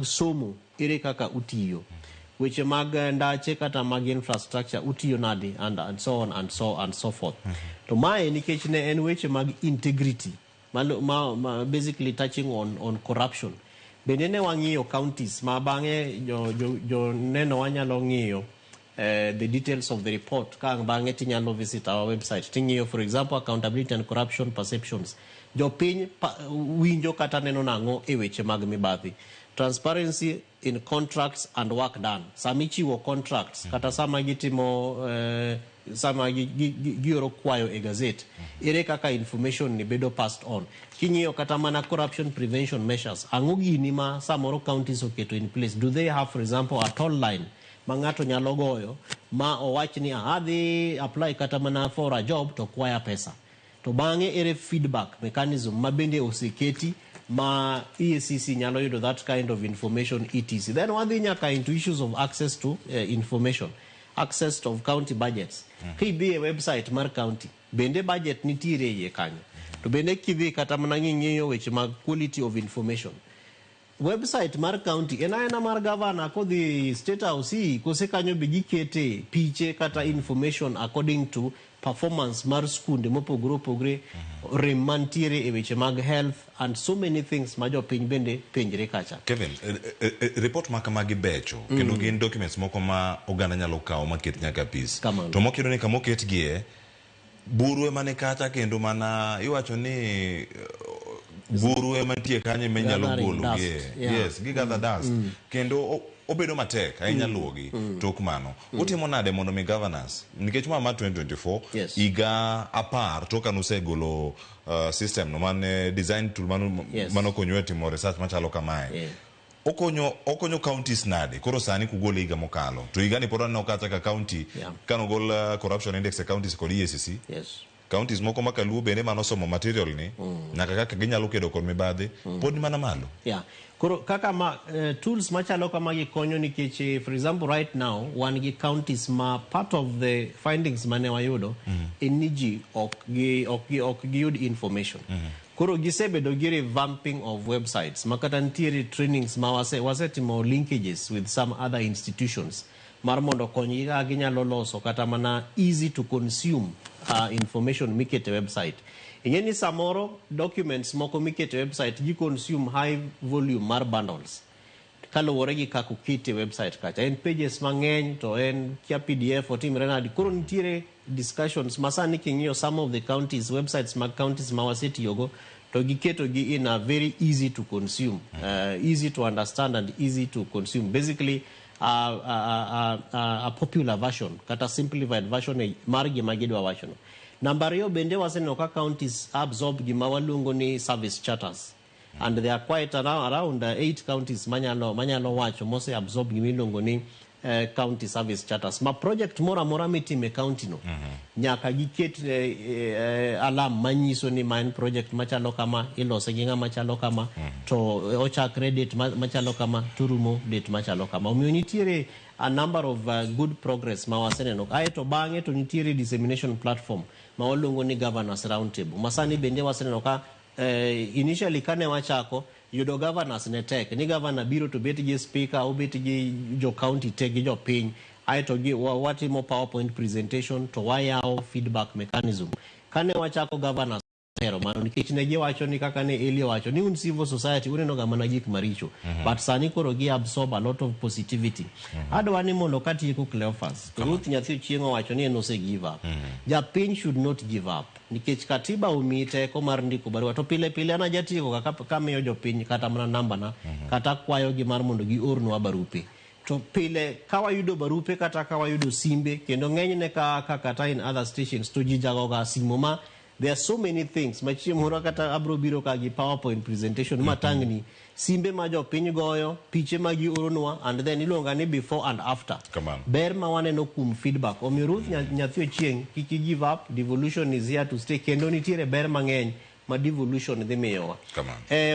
somo ere kaka utiyo, weche mag ndache kata mag infrastructure utiyo nadi and so on and so forth. To mae nikech ne en weche mag integrity basically touching on corruption. Bende ne wang'iyo counties ma bang'e jo neno wanyalo ng'iyo the details of the report. Kang bange tinyalo visit our website. Tingio, for example, accountability and corruption perceptions. Jopiny winjo kata neno nango e weche mag mibadhi. Transparency in contracts and work done. Samichiwo contracts kata sama gitimo sama gioro kwayo e gazette. Ere kaka information ni bedo passed on. King'iyo kata mana corruption prevention measures. Ang'o gini ma samoro counties oketo in place? Do they have, for example, a toll line ma ng'ato nyalo goyo ma owach ni adhi apply kata mana for a job to kwaya pesa? To bang'e ere feedback mechanism ma bende oseketi ma EACC nyalo yudo that kind of information etc. Then wadhi nyaka into issues of access to information, access to county budgets. Kidhi e website mar county bende budget nitiere iye kanyo. To bende kidhi kata mana ng'iyo weche mag quality of information. Website mar county ena mar governor kodhi state house kose kanyo be gikete piche kata information according to performance mar skunde mopogore opogore rem mantiere e weche mag health and so many things ma jopiny bende penjre kacha. Kevin, report ma kama gibecho kendo gin documents moko ma oganda nyalo kawo maket nyaka pis. To mokiro ni kamoket gie buru mane kata kendo mana iwacho ni buru mantie kanye menyalo golo gie. Yes, gigather dust. Kendo obedo matek ahinya luogi tok mano. Utimo nade mondo mi governance nikech ma 2024 iga apar toka nusegolo system no mane design tool mano konyo timo research machalo kamae. Okonyo counties nade koro sani kugole iga mokalo to iga ni pod aneno kata ka county kano gol corruption index e counties kod EACC. Counties moko makaluo bende manosomo material ni nyaka kaka ginyalo kedo kod mibadhi pod ni mana malo. Koro kaka tools machalo kama gikonyo nikech for example right now one gi counties ma part of the findings mane wayudo eniji ok giyud information. Koro gisebedo gi revamping of websites makata ntiere trainings ma wasetimo linkages with some other institutions mar mondo konyi ga ginyalo loso kata mana easy to consume information mikete website. Ingeni samoro documents moko mikete website gi consume high volume mar bundles. Kaluwore gi kako kete website kacha en pages mang'eny to en kia PDF otimre nadi. Koro nitiere discussions masani king'iyo some of the counties websites mag counties ma wasetiyogo to giketo gi in a very easy to consume, easy to understand and easy to consume. Basically a popular version kata simplified version mar gima gidwa wachono. Number yo bende waseneno ka counties absorb gima waluongo ni service charters and there are quite around 8 counties manyalo wacho mose absorb gima iluongo ni county service charters. Ma project mora mitime county no nyaka giket alarm manyiso ni main project machalo kama ilose gi ng'ama chalo kama to ochakre date machalo kama turumo date machalo kama. Omiyo nitiere a number of good progress ma waseneno. Aeto bang'e to nitiere dissemination platform ma waluongo ni governors round table. Masani bende waseneno ka initially kane wachako yudo governors ne tek ni governor biro to bet gi speaker o bet gi jo county te gi jo piny aeto gi watimo PowerPoint presentation to wayao feedback mechanism. Kane wachako governors hero mano nikech ne giwacho ni kaka ne Elio wacho ni un civil society uneno ga mana gik maricho but sani koro gi absorb a lot of positivity. Adwa ni mondo katieko Cleophas to Ruth Nyathi Chieng'o wacho ni no se give up. Japiny should not give up nikech katiba umite ko mar ndiko barua to pile ana jatieko kaka miyo jopiny kata mana namba na kata kwayo gi mar mondo gi ornwa barupe to pile kawayudo barupe kata kawayudo simbe kendo ng'enyne kata in other stations to jijago ga simo ma there are so many things machiemoro kata abro biro ka gi PowerPoint presentation matangni simbe ma jopiny goyo piche ma gi oronwa and then ilonga ni before and after. Ber ma waneno kum feedback omiyo Ruth Nyathi Ochieng' kiki give up, devolution is here to stay kendo nitiere ber mang'eny ma devolution dhi miyowa.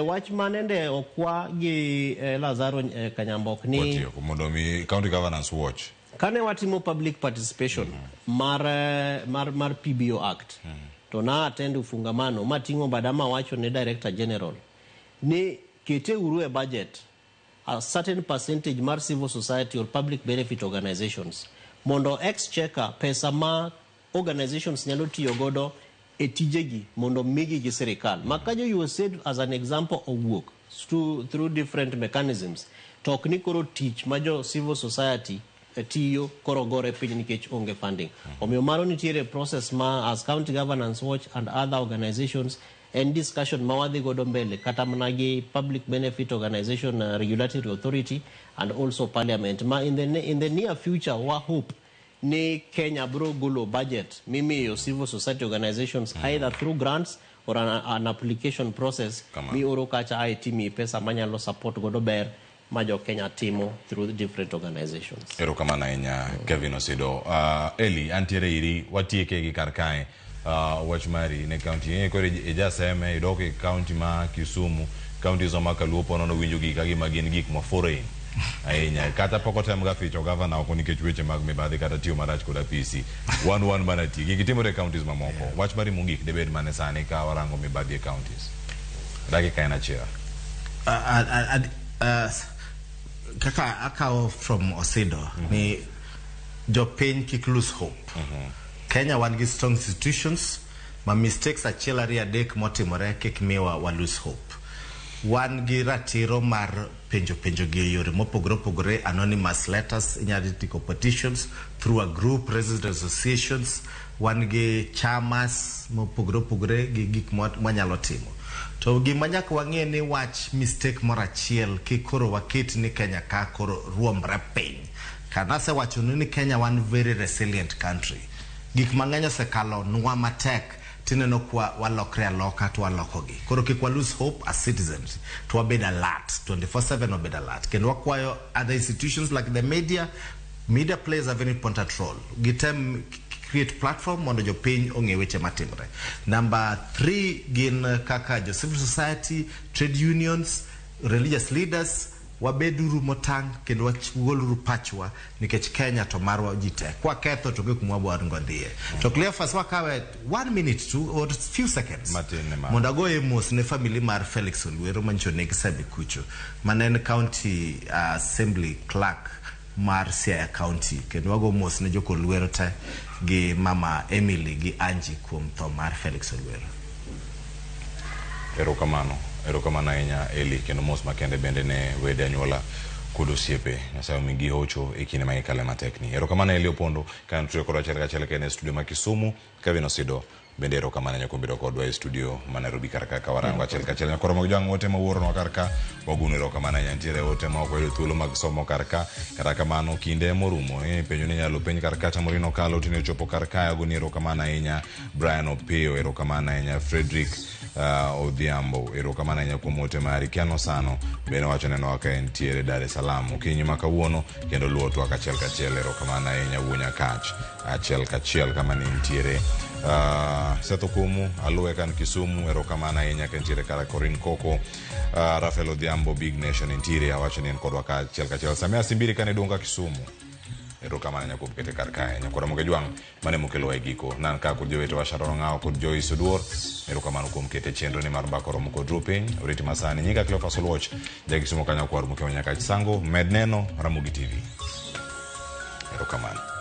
Wach manende okwa gi Lazaro Kanyambok ni mondo mi county governance watch kane watimo public participation mar PBO Act to na attend ufungamano matingo badama wacho ne Director General ni kete uru e budget a certain percentage mar civil society or public benefit organizations mondo exchequer pesa ma organizations nyalo tiyo godo e tijegi mondo migi gi serikal. Makajo you said as an example of work through different mechanisms talk ni koro teach majo civil society tiyo koro gore piny nikech onge funding. Omiyo mano nitiere process ma as County Governance Watch and other organizations and discussion mawadhi godo mbele kata managi Public Benefit Organization Regulatory Authority and also Parliament. Ma in the near future wa hope ni Kenya bro gulo budget mimi yo civil society organizations either through grants or an application process mi oro kacha IT mi pesa manyalo support godo ber majo Kenya timo through the different organizations. Ero kama na enya Kevin Osido. Eli antiere iri watieke gi karkae watch mari ne county ye kore ejaseme idoke county ma Kisumu county zo makaluopo no winjo gi kagi magin gik mo foreign ainya kata pokotem gaficho governor okoni kechueche mag mibadhi kata tiyo marach koda PC one manati gigitimore counties mamoko watch mari mungik debed mane sani ka warango Mibadhi E Kaontis dagi kaina chair kaka akao from Osido ni jo piny kik lose hope. Kenya wan gi strong institutions, ma mistakes achiel ariyo adek motimore kik miwa wa lose hope. Wan gi ratiro mar penjo gi yore mopogore anonymous letters, inyaditiko petitions through a group, resident associations, wan gi chamas mopogore gi gik mwanyalo timo. To gima nyaka wang'e ni wach mistake moro achiel kikoro waket ni Kenya ka koro ruombre piny. Kanase wacho ni Kenya one very resilient country. Gik mang'eny osekalo nwa matek tineno kwa walokre aloka to walokogi. Koro kik wa lose hope as citizens. To wabed alert 24/7 wabed alert. Kendo wakwayo other institutions like the media plays a very important role. Gitem create platform mondo jo piny ong'e weche matimre. Number 3 gin kaka jo civil society, trade unions, religious leaders wabeduru motang kendo wagoluru pachwa nikech Kenya to marwa jite kwa ketho to ge kumwa bwar ngondie to clear fast wakawe 1 minute to or few seconds mondo goye mos ne family mar Felix Olwero mancho ne gisabe kucho manen county assembly clerk mar Siaya County kendo wago mos ne joko Olwero te gi mama Emily gi Angie kuom tho mar Felix Olwero. Erokamana enya Eli kendo mos makende bende ne wede anyuola kudo siepe nyasayo mingi hocho ikine maikale matekni. Erokamana Eli Opondo kan tuyo koro achiel kene studio ma Kisumu Kevin Osido bende erokamana nyakombido kodwa e studio ma Nairobi karaka kawarango achiel nyakoro magjwang wote mawuoro karaka waguno erokamana nyantiere wote ma okoyudo thuolo mag somo karaka kata kamano kinde morumo penjo ni nyalo penj karaka tamorino kalo tine chopo karaka agoni erokamana enya Brian Opio erokamana enya Frederick Odhiambo erokamana enya kuomote mari kiano sano bene wacho neno waka entiere Dar es Salaam ukinyi makawuono kendo luoto achiel erokamana enya Wuonya Kach achiel kama ni entiere Seto Kumu Alue kan Kisumu erokamana enya kentiere kara Corin Koko Rafael Odhiambo Big Nation entiere wacho ni kodwa ka achiel Samia Simbiri kan edonga Kisumu erokamana nya kupkete karkae nyakora mogejwang mane mokelo e giko nan ka kod jowete washaro ngao kod Joyce Oduor erokamano kuom kete chenro ni mar bakoro moko dropping oriti masani nyinga Cleophas Watch jagi sumo kanya kwar mokeo nyaka sango med neno Ramogi TV erokamano.